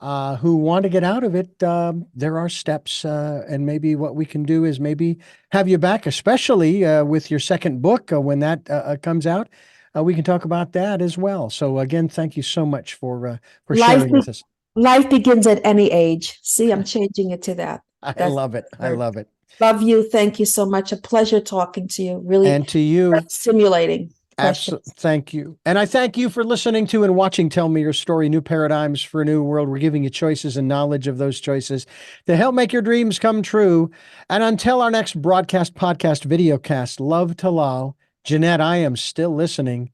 who want to get out of it. There are steps, and maybe what we can do is maybe have you back, especially with your second book when that comes out. We can talk about that as well. So again, thank you so much for sharing with us. Life begins at any age. See, I'm changing it to that. I love it. I love it. Love you. Thank you so much. A pleasure talking to you. Really, and to you, stimulating. Absolutely. Thank you. And I thank you for listening to and watching Tell Me Your Story, New Paradigms for a New World. We're giving you choices and knowledge of those choices to help make your dreams come true. And until our next broadcast, podcast, videocast, love to Lal. Jeanette, I am still listening.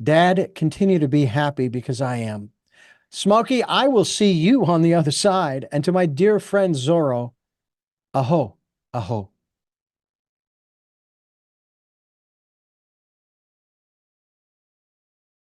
Dad, continue to be happy because I am. Smokey, I will see you on the other side. And to my dear friend Zorro, aho, aho.